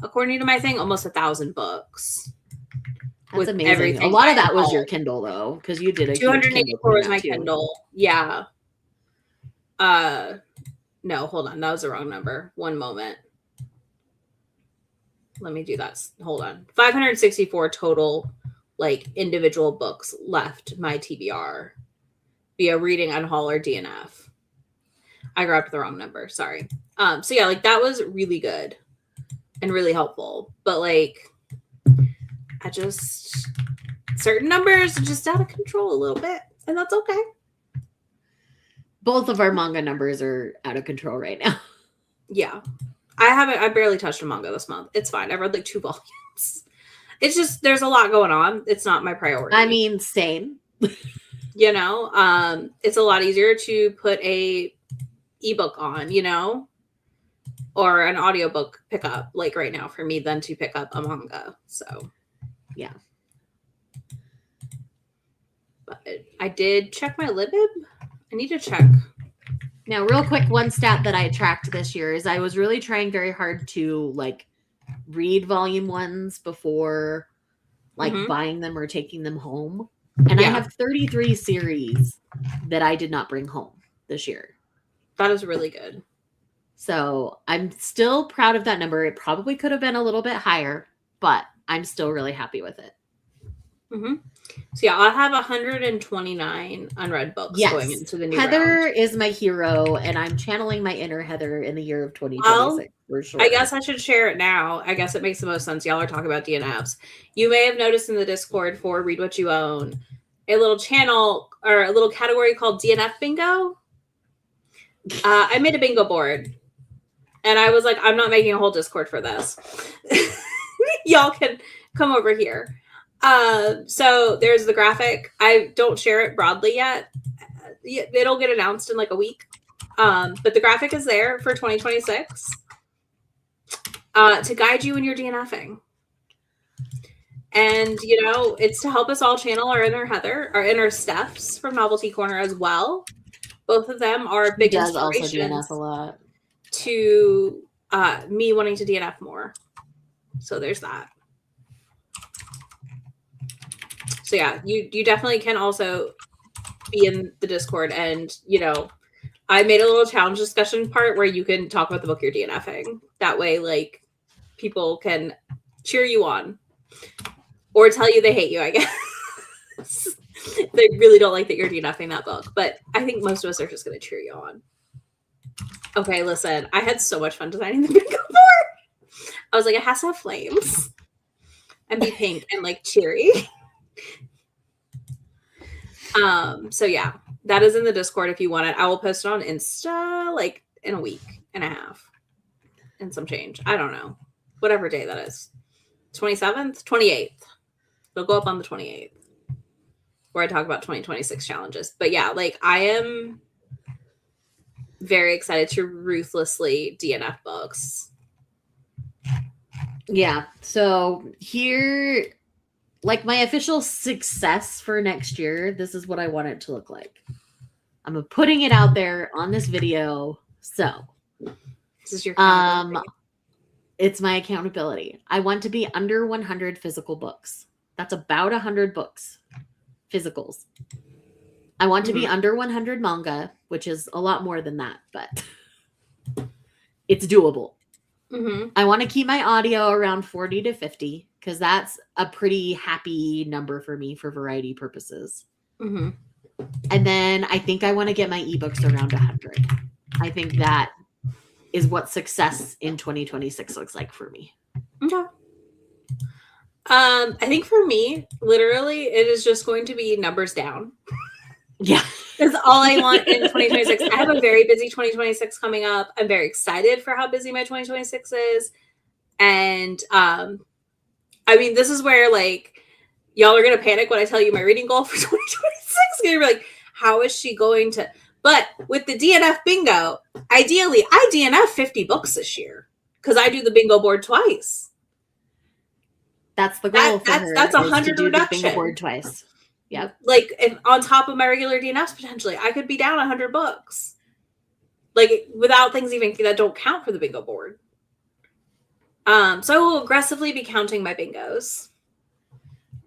according to my thing, almost 1,000 books. That's amazing. A lot of that was your Kindle, though, because you did a 284 was my Kindle. Yeah. No, hold on. That was the wrong number. One moment. Let me do that. Hold on. 564 total, like, individual books left my TBR via reading, unhaul, or DNF. I grabbed the wrong number. Sorry. So yeah, like that was really good and really helpful. But like, I just certain numbers are just out of control a little bit, and that's okay. Both of our manga numbers are out of control right now. Yeah. I barely touched a manga this month. It's fine. I've read like 2 volumes. It's just there's a lot going on. It's not my priority. I mean, same. You know, it's a lot easier to put a ebook on, you know, or an audiobook pickup like right now for me than to pick up a manga. So, yeah. But I did check my Libib. I need to check. Now, real quick, one stat that I tracked this year is I was really trying very hard to like read volume 1s before like Mhm. buying them or taking them home. And I Yeah. have 33 series that I did not bring home this year. That is really good. So I'm still proud of that number. It probably could have been a little bit higher, but I'm still really happy with it. Mm-hmm. So yeah, I'll have 129 unread books going into the new Heather round. is my hero, and I'm channeling my inner Heather in the year of 2026 Well, for sure. I guess I should share it now. I guess it makes the most sense. Y'all are talking about DNFs. You may have noticed in the Discord for Read What You Own, a little channel or a little category called DNF Bingo. I made a bingo board, and I was like, I'm not making a whole Discord for this. Y'all can come over here. So there's the graphic. I don't share it broadly yet. It'll get announced in like a week. But the graphic is there for 2026 to guide you in your DNFing. And, you know, it's to help us all channel our inner Heather, our inner Stephs from Novelty Corner as well. Both of them are big does also inspirations DNF a lot. to me wanting to DNF more. So there's that. So yeah, you definitely can also be in the Discord, and you know, I made a little challenge discussion part where you can talk about the book you're DNFing. That way, like, people can cheer you on or tell you they hate you, I guess. They really don't like that you're DNFing that book, but I think most of us are just going to cheer you on. Okay, listen, I had so much fun designing the bingo board. I was like, it has to have flames and be pink and like cheery. So yeah, that is in the Discord if you want it. I will post it on Insta like in a week and a half and some change. I don't know. Whatever day that is. 27th, 28th. It'll go up on the 28th where I talk about 2026 challenges. But yeah, like I am very excited to ruthlessly DNF books. Yeah. So here, like my official success for next year, this is what I want it to look like. I'm putting it out there on this video. So This is your accountability. It's my accountability. I want to be under 100 physical books. That's about 100 books, physicals. I want to be under 100 manga, which is a lot more than that, but it's doable. I want to keep my audio around 40 to 50 because that's a pretty happy number for me for variety purposes. And then I think I want to get my ebooks around 100. I think that is what success in 2026 looks like for me. Okay. I think for me, literally, it is just going to be numbers down. Yeah. That's all I want in 2026. I have a very busy 2026 coming up. I'm very excited for how busy my 2026 is. And I mean, this is where like y'all are gonna panic when I tell you my reading goal for 2026. You're gonna be like, how is she going to? But with the DNF bingo, ideally, I DNF 50 books this year because I do the bingo board twice. That's the goal for her. That's 100 reduction. The bingo board twice. Yep. Like if on top of my regular DNFs, potentially, I could be down 100 books. Like without things even that don't count for the bingo board. So I will aggressively be counting my bingos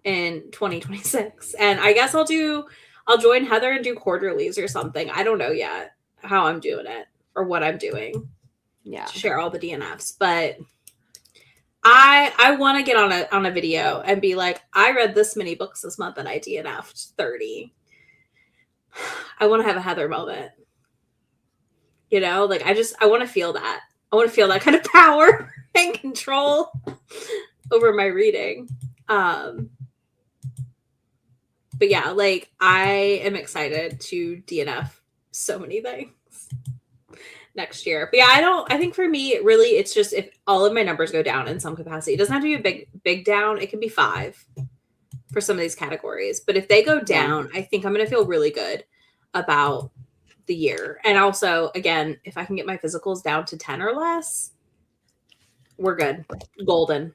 in 2026. And I guess I'll join Heather and do quarterlies or something. I don't know yet how I'm doing it or what I'm doing. Yeah. To share all the DNFs. But I want to get on a video and be like, I read this many books this month and I DNF'd 30. I want to have a Heather moment. You know, like I want to feel that. I want to feel that kind of power and control over my reading. But yeah, like I am excited to DNF so many things next year. But yeah, I think for me, really, it's just if all of my numbers go down in some capacity. It doesn't have to be a big down. It can be 5 for some of these categories. But if they go down, I think I'm going to feel really good about the year. And also, again, if I can get my physicals down to 10 or less, we're good. Golden.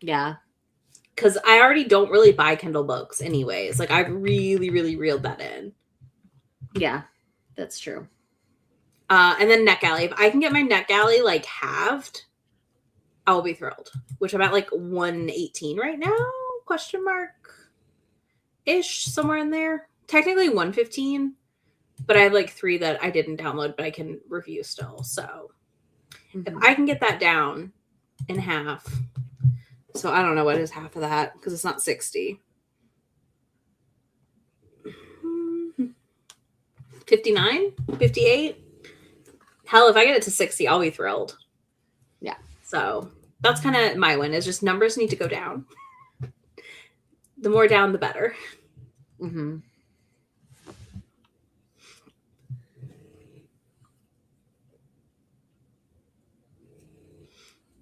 Yeah. Because I already don't really buy Kindle books anyways. Like, I've really, really reeled that in. Yeah, that's true. And then NetGalley. If I can get my NetGalley, like, halved, I'll be thrilled. Which I'm at, like, 118 right now. question mark ish, somewhere in there. Technically 115, but I have like 3 that I didn't download, but I can review still. So if I can get that down in half, so I don't know what is half of that because it's not 60. 59, 58. Hell, if I get it to 60, I'll be thrilled. Yeah. So that's kind of my win, is just numbers need to go down. The more down, the better. Mm-hmm.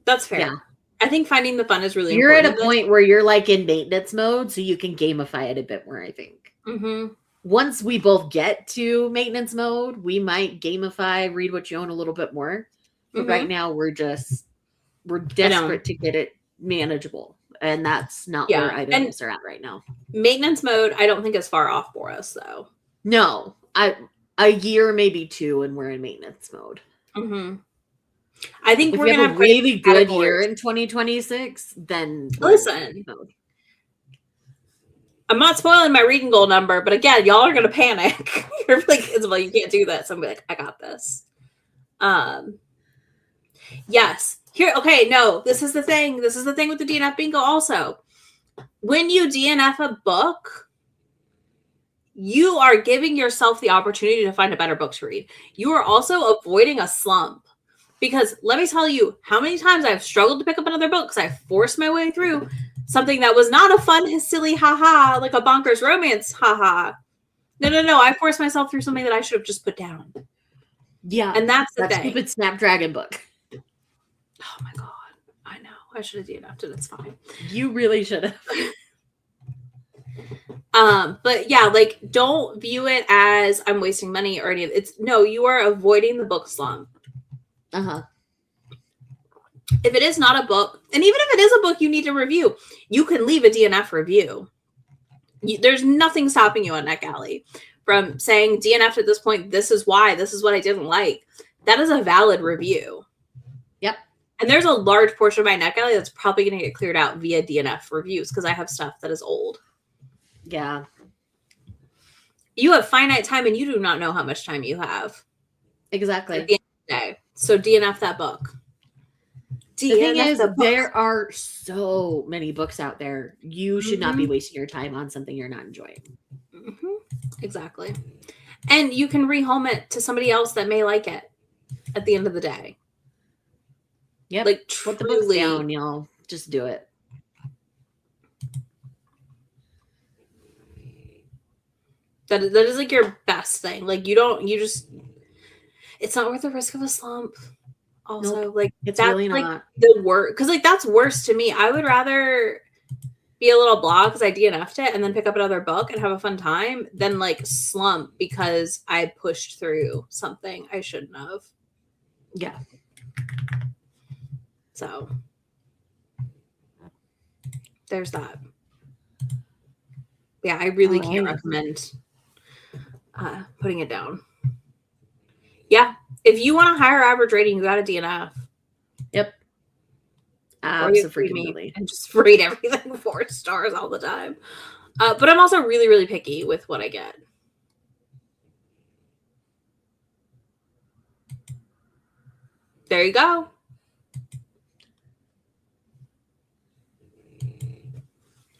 That's fair. Yeah. I think finding the fun is really You're important. at a point where you're like in maintenance mode, so you can gamify it a bit more, I think. Mm-hmm. Once we both get to maintenance mode, we might gamify Read What You Own a little bit more. But right now we're desperate to get it manageable. And that's not where items are at right now. Maintenance mode, I don't think is far off for us though. No. A year, maybe 2, and we're in maintenance mode. Mm-hmm. I think if we're we gonna have a really good year in 2026, then listen. I'm not spoiling my reading goal number, but again, y'all are gonna panic. You're like, Isabel, you can't do this. I'm like, I got this. Yes. Here, okay, no, this is the thing. This is the thing with the DNF bingo also. When you DNF a book, you are giving yourself the opportunity to find a better book to read. You are also avoiding a slump. Because let me tell you how many times I've struggled to pick up another book because I forced my way through something that was not a fun, silly, haha, like a bonkers romance, haha. No. I forced myself through something that I should have just put down. Yeah. And that's the thing. Stupid Snapdragon book. Oh my God. I know. I should have DNF'd it. It's fine. You really should have. But yeah, like, don't view it as I'm wasting money or any of it. No, you are avoiding the book slump. Uh-huh. If it is not a book, and even if it is a book you need to review, you can leave a DNF review. There's nothing stopping you on NetGalley from saying DNF at this point, this is why, this is what I didn't like. That is a valid review. Yep. And there's a large portion of my NetGalley that's probably going to get cleared out via DNF reviews because I have stuff that is old. Yeah. You have finite time and you do not know how much time you have. Exactly. At the end of the day. So DNF that book. The thing is, there are so many books out there. You should not be wasting your time on something you're not enjoying. Mm-hmm. Exactly. And you can rehome it to somebody else that may like it at the end of the day. Yeah. Like, put the books down, y'all. Just do it. That is like your best thing. Like, it's not worth the risk of a slump. Also, nope. Like, it's that's really not. Like the worst, because like that's worse to me. I would rather be a little blah because I DNF'd it and then pick up another book and have a fun time than like slump because I pushed through something I shouldn't have. Yeah. So there's that. Yeah, I really can't recommend putting it down. Yeah. If you want a higher average rating, you got a DNF. Yep. Absolutely. And just rate everything 4 stars all the time. But I'm also really, really picky with what I get. There you go.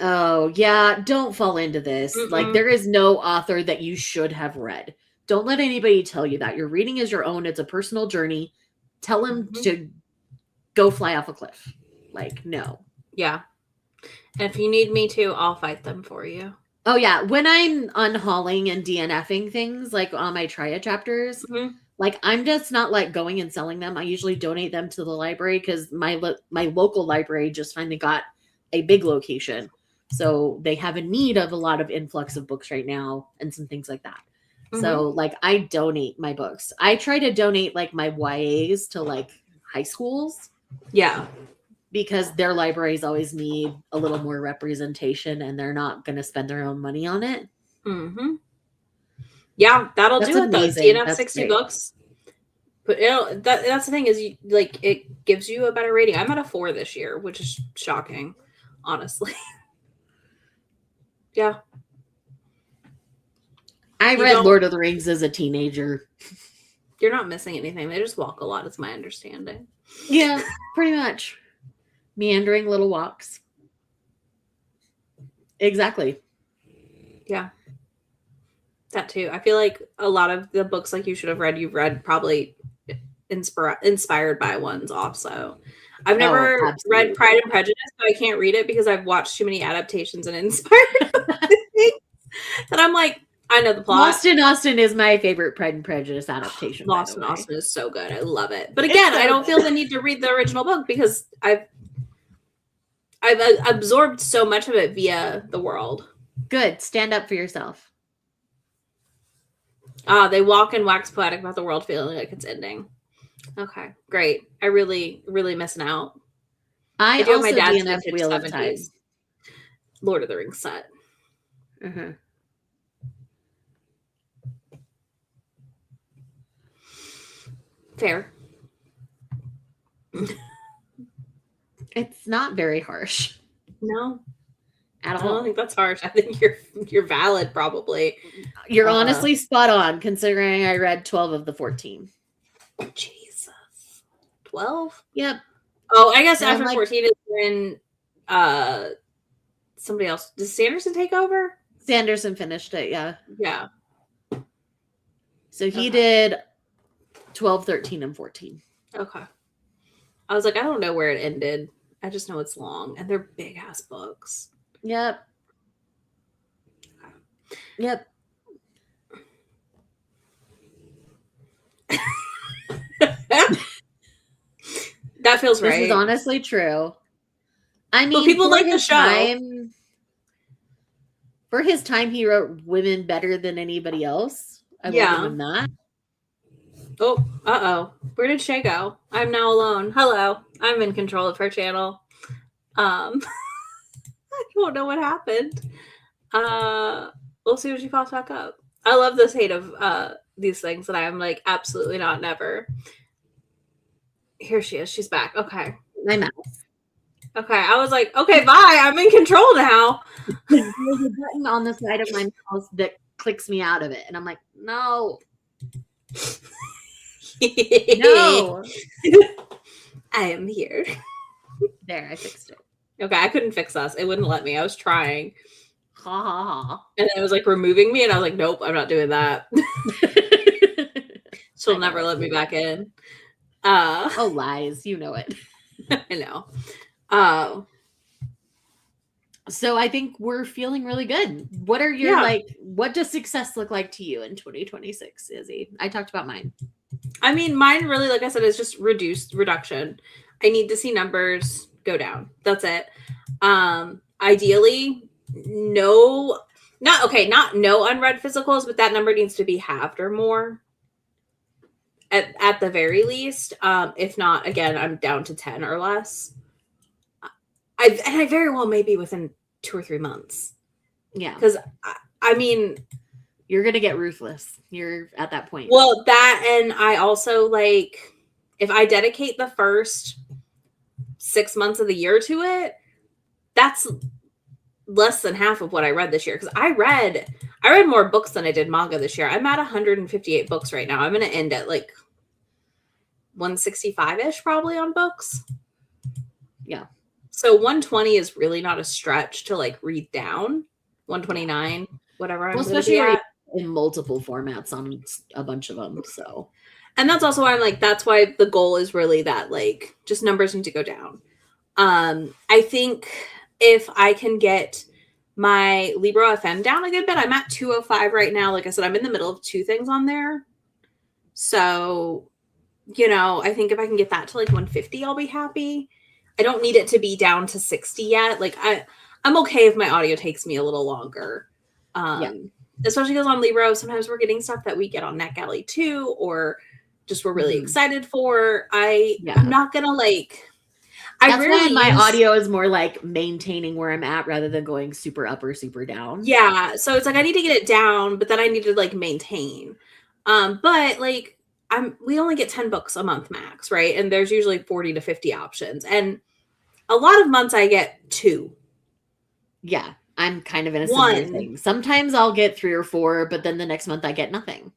Oh, yeah. Don't fall into this. Mm-mm. Like, there is no author that you should have read. Don't let anybody tell you that. Your reading is your own. It's a personal journey. Tell them to go fly off a cliff. Like, no. Yeah. And if you need me to, I'll fight them for you. Oh, yeah. When I'm unhauling and DNFing things, like on my Tria chapters, like, I'm just not like going and selling them. I usually donate them to the library because my local library just finally got a big location. So they have a need of a lot of influx of books right now and some things like that. So like I donate my books. I try to donate like my YAs to like high schools. Yeah. Because their libraries always need a little more representation and they're not going to spend their own money on it. Yeah, that'll do it though. DNF 60 great. Books. But that's the thing is it gives you a better rating. I'm at a 4 this year, which is shocking, honestly. Yeah. I You read don't- Lord of the Rings as a teenager. You're not missing anything. They just walk a lot, is my understanding. Yeah, pretty much. Meandering little walks. Exactly. Yeah. That too. I feel like a lot of the books like you should have read, you've read probably inspired by ones also. I've never absolutely. read Pride and Prejudice, but I can't read it because I've watched too many adaptations and inspired things that I'm like, I know the plot. Lost in Austin is my favorite Pride and Prejudice adaptation. Lost in by the way. Austin is so good. I love it. But again, I don't feel the need to read the original book because I've absorbed so much of it via the world. Good. Stand up for yourself. They walk and wax poetic about the world feeling like it's ending. Okay, great. I really, really missing out. I do have also my dad's DNF vintage Wheel of 70s Time. Lord of the Rings set. Uh-huh. Fair. It's not very harsh No, at I don't all. think that's harsh. I think you're valid, probably. You're honestly spot on, considering I read 12 of the 14. Jesus, 12. Yep. Oh, I guess And after I'm like- 14 is when somebody else. Does Sanderson take over? Sanderson finished it, yeah. Yeah. So he Okay. did 12, 13, and 14. Okay. I was like, I don't know where it ended. I just know it's long, and they're big ass books. Yep. Yep. That feels This right. is honestly true. I mean, people for like the his show. time- for his time, he wrote women better than anybody else. I will Yeah. give him that. Oh, uh-oh. Where did Shay go? I'm now alone. Hello. I'm in control of her channel. I don't know what happened. We'll see when she pops back up. I love this hate of these things that I'm like, absolutely not, never. Here she is. She's back. Okay. My mouse. Okay. I was like, okay, bye. I'm in control now. There's a button on the side of my mouse that clicks me out of it. And I'm like, no. No. I am here. There, I fixed it. Okay, I couldn't fix us. It wouldn't let me. I was trying. Ha ha And it was like removing me, and I was like, nope, I'm not doing that. ha. She'll never let me back in. Oh, lies. You know it. I know. So I think we're feeling really good. What are your Yeah. what does success look like to you in 2026, Izzy? I talked about mine. I mean, mine really, like I said, is just reduction. I need to see numbers go down. That's it. Ideally, not no unread physicals, but that number needs to be halved or more. At the very least. If not, again, I'm down to 10 or less. I very well may be within 2 or 3 months. Yeah. Because I mean, You're going to get ruthless. You're at that point. well, that, and I also like, if I dedicate the first 6 months of the year to it, that's less than half of what I read this year. Because I read more books than I did manga this year. I'm at 158 books right now. I'm going to end at like 165-ish probably on books. Yeah. So 120 is really not a stretch to like read down. 129, whatever. Well, I'm gonna especially be at. in multiple formats on a bunch of them. So, And that's also why I'm like, that's why the goal is really that like just numbers need to go down. I think if I can get my Libro FM down a good bit, I'm at 205 right now. Like I said, I'm in the middle of 2 things on there. So, I think if I can get that to like 150, I'll be happy. I don't need it to be down to 60 yet. Like I'm okay if my audio takes me a little longer. Yeah. Especially because on Libro, sometimes we're getting stuff that we get on NetGalley too, or just we're really excited for. I'm not gonna like. That's why my audio is more like maintaining where I'm at rather than going super up or super down. Yeah, so it's like I need to get it down, but then I need to like maintain. But like we only get 10 books a month max, right? And there's usually 40 to 50 options, and a lot of months I get 2. Yeah, I'm kind of in a similar thing. Sometimes I'll get 3 or 4, but then the next month I get nothing.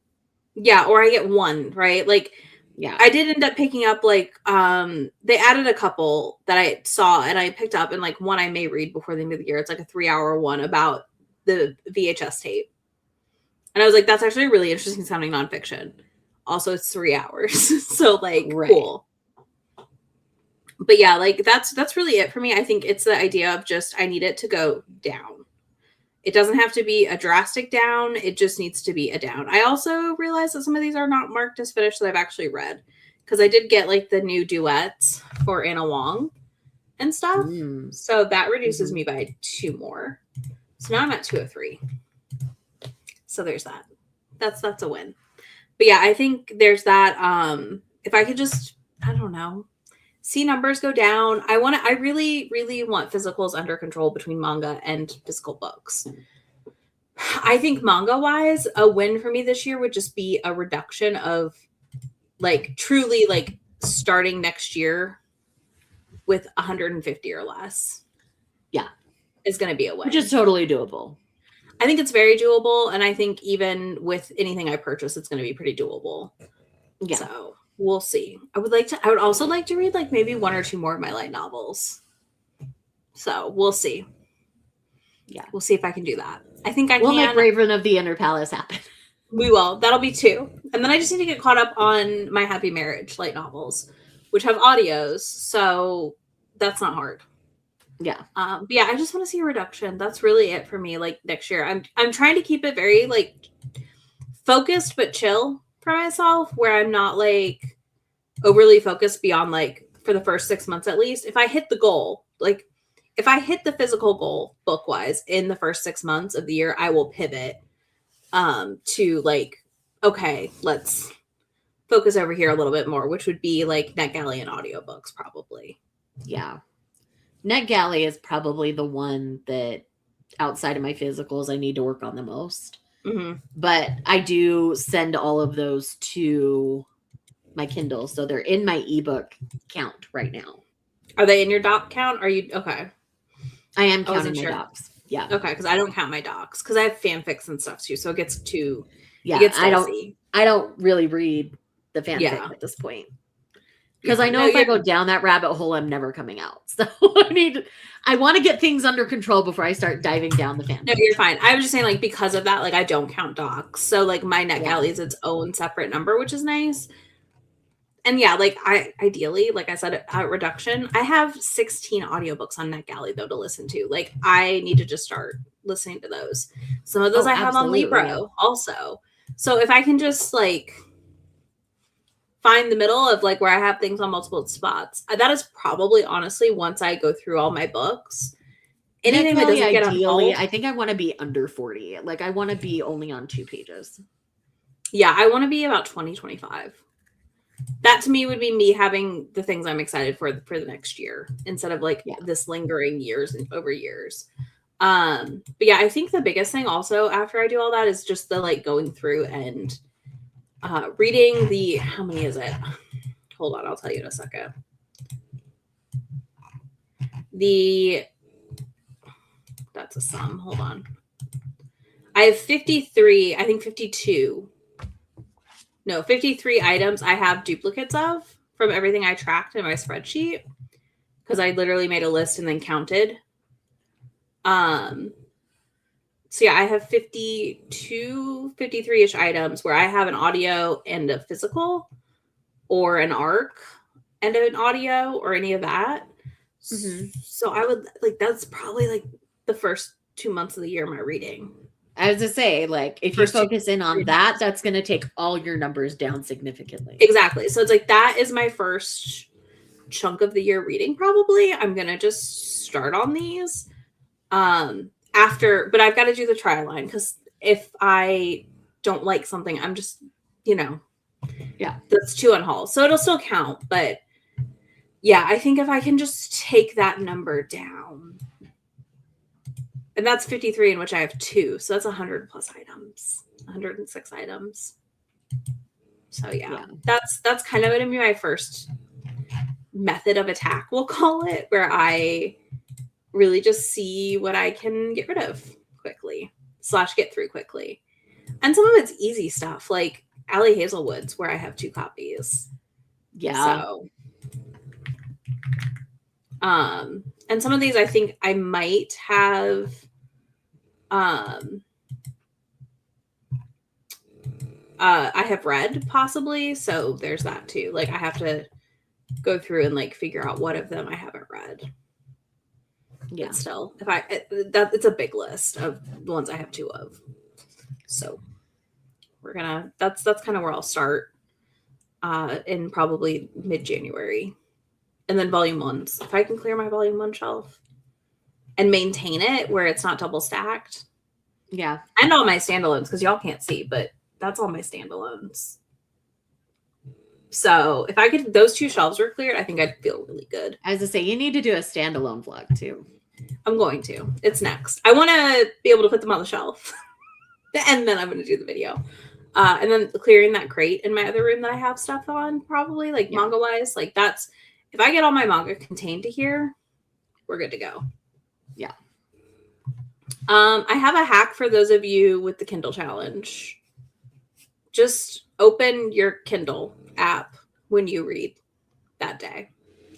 Yeah, or I get 1, right? Like, yeah, I did end up picking up like they added a couple that I saw and I picked up, and like one I may read before the end of the year. It's like a 3-hour one about the VHS tape. And I was like, that's actually really interesting sounding nonfiction. Also, it's 3 hours. So like cool. But yeah, like that's really it for me. I think it's the idea of just I need it to go down. It doesn't have to be a drastic down. It just needs to be a down. I also realized that some of these are not marked as finished that I've actually read. Because I did get like the new duets for Anna Wong and stuff. So that reduces me by 2 more. So now I'm at 203. So there's that. That's a win. But yeah, I think there's that. If I could just, I don't know, see numbers go down. I really, really want physicals under control between manga and physical books. I think manga wise, a win for me this year would just be a reduction of like truly like starting next year with 150 or less. Yeah. Is going to be a win. Which is totally doable. I think it's very doable. And I think even with anything I purchase, it's going to be pretty doable. Yeah. So we'll see. I would also like to read like maybe 1 or 2 more of my light novels. So we'll see. Yeah. We'll see if I can do that. I think we'll make Raven of the Inner Palace happen. We will. That'll be 2. And then I just need to get caught up on my Happy Marriage light novels, which have audios. So that's not hard. Yeah. But yeah, I just want to see a reduction. That's really it for me. Like next year, I'm trying to keep it very like focused but chill for myself, where I'm not like overly focused beyond like for the first 6 months at least. If I hit the goal, like if I hit the physical goal book wise in the first 6 months of the year, I will pivot to like, okay, let's focus over here a little bit more, which would be like NetGalley and audiobooks probably. Yeah. NetGalley is probably the one that outside of my physicals I need to work on the most. But I do send all of those to my Kindle. So they're in my ebook count right now. Are they in your doc count? Are you okay? I am counting my docs. Yeah. Okay, because I don't count my docs because I have fanfics and stuff too. So it gets too I don't really read the fanfic at this point. Because I know if I go down that rabbit hole, I'm never coming out. So I want to get things under control before I start diving down the fan. No, you're fine. I was just saying, like, because of that, like, I don't count docs. So, like, my NetGalley is its own separate number, which is nice. And yeah, like, I ideally, like I said, at reduction, I have 16 audiobooks on NetGalley, though, to listen to. Like, I need to just start listening to those. Some of those I have on RWYO also. So if I can just, like, find the middle of like where I have things on multiple spots. That is probably honestly once I go through all my books. Anything that doesn't get on hold, I think I want to be under 40. Like I want to be only on 2 pages. Yeah, I want to be about 20, 25. That to me would be me having the things I'm excited for the next year instead of like this lingering years and over years. But yeah, I think the biggest thing also after I do all that is just the like going through and reading the, how many is it? Hold on, I'll tell you in a second. That's a sum. Hold on. I have 53, I think 52. No, 53 items I have duplicates of from everything I tracked in my spreadsheet. Because I literally made a list and then counted. So yeah, I have 52, 53-ish items where I have an audio and a physical or an ARC and an audio or any of that. So I would like, that's probably like the first 2 months of the year of my reading. I was to say, like, if you focus in on that, that's going to take all your numbers down significantly. Exactly. So it's like, that is my first chunk of the year reading probably. I'm going to just start on these. But I've got to do the try line because if I don't like something, I'm just, that's 2 on haul. So it'll still count. But yeah, I think if I can just take that number down, and that's 53 in which I have 2. So that's 100 plus items, 106 items. So yeah. That's kind of going to be my first method of attack, we'll call it, where I really just see what I can get rid of quickly / get through quickly. And some of it's easy stuff, like Allie Hazelwood's, where I have 2 copies. Yeah. So, and some of these I think I might have, I have read possibly. So there's that too. Like I have to go through and like figure out what of them I haven't read. Yeah. But still, it's a big list of the ones I have 2 of. So that's kind of where I'll start, in probably mid-January. And then volume 1s. If I can clear my volume 1 shelf and maintain it where it's not double stacked. Yeah. And all my standalones, because y'all can't see, but that's all my standalones. So if I could, those 2 shelves were cleared, I think I'd feel really good. As I say, you need to do a standalone vlog too. I'm going to. It's next. I want to be able to put them on the shelf. And then I'm going to do the video. And then clearing that crate in my other room that I have stuff on, probably, like manga-wise. Like that's, if I get all my manga contained to here, we're good to go. Yeah. I have a hack for those of you with the Kindle challenge. Just open your Kindle app when you read that day.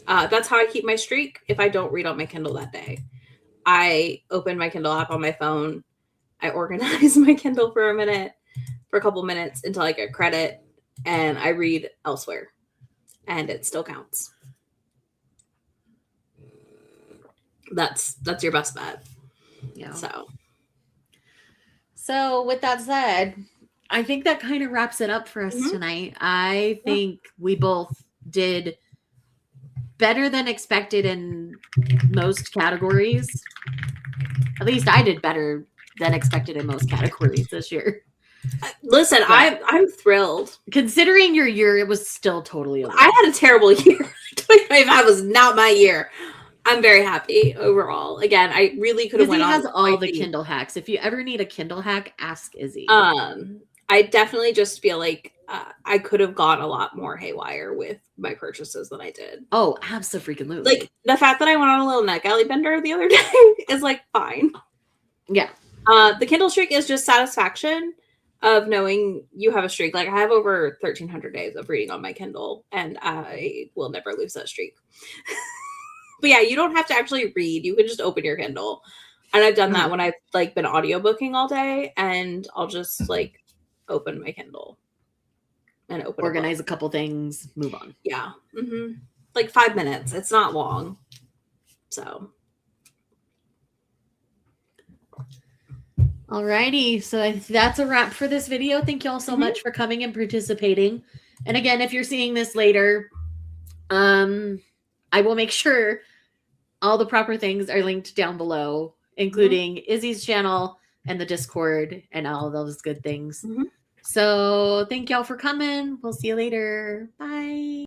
That's how I keep my streak. If I don't read on my Kindle that day, I open my Kindle app on my phone. I organize my Kindle for a couple minutes until I get credit, and I read elsewhere, and it still counts. That's your best bet. Yeah. So with that said, I think that kind of wraps it up for us tonight. I think we both did better than expected in most categories. At least I did better than expected in most categories this year. Listen, I'm thrilled. Considering your year, it was still totally okay. I had a terrible year. 2025 was not my year. I'm very happy overall. Again, I really could have went on. Izzy has all the Kindle hacks. If you ever need a Kindle hack, ask Izzy. I definitely just feel like I could have gone a lot more haywire with my purchases than I did. Oh, absolutely. Like the fact that I went on a little neck alley bender the other day is like fine. Yeah. The Kindle streak is just satisfaction of knowing you have a streak. Like I have over 1,300 days of reading on my Kindle, and I will never lose that streak. But yeah, you don't have to actually read. You can just open your Kindle. And I've done that when I've like been audiobooking all day, and I'll just like open my Kindle and organize a couple things, move on. Yeah. Mm-hmm. Like 5 minutes. It's not long. So. Alrighty. So that's a wrap for this video. Thank you all so much for coming and participating. And again, if you're seeing this later, I will make sure all the proper things are linked down below, including Izzy's channel and the Discord and all those good things. So thank y'all for coming. We'll see you later. Bye.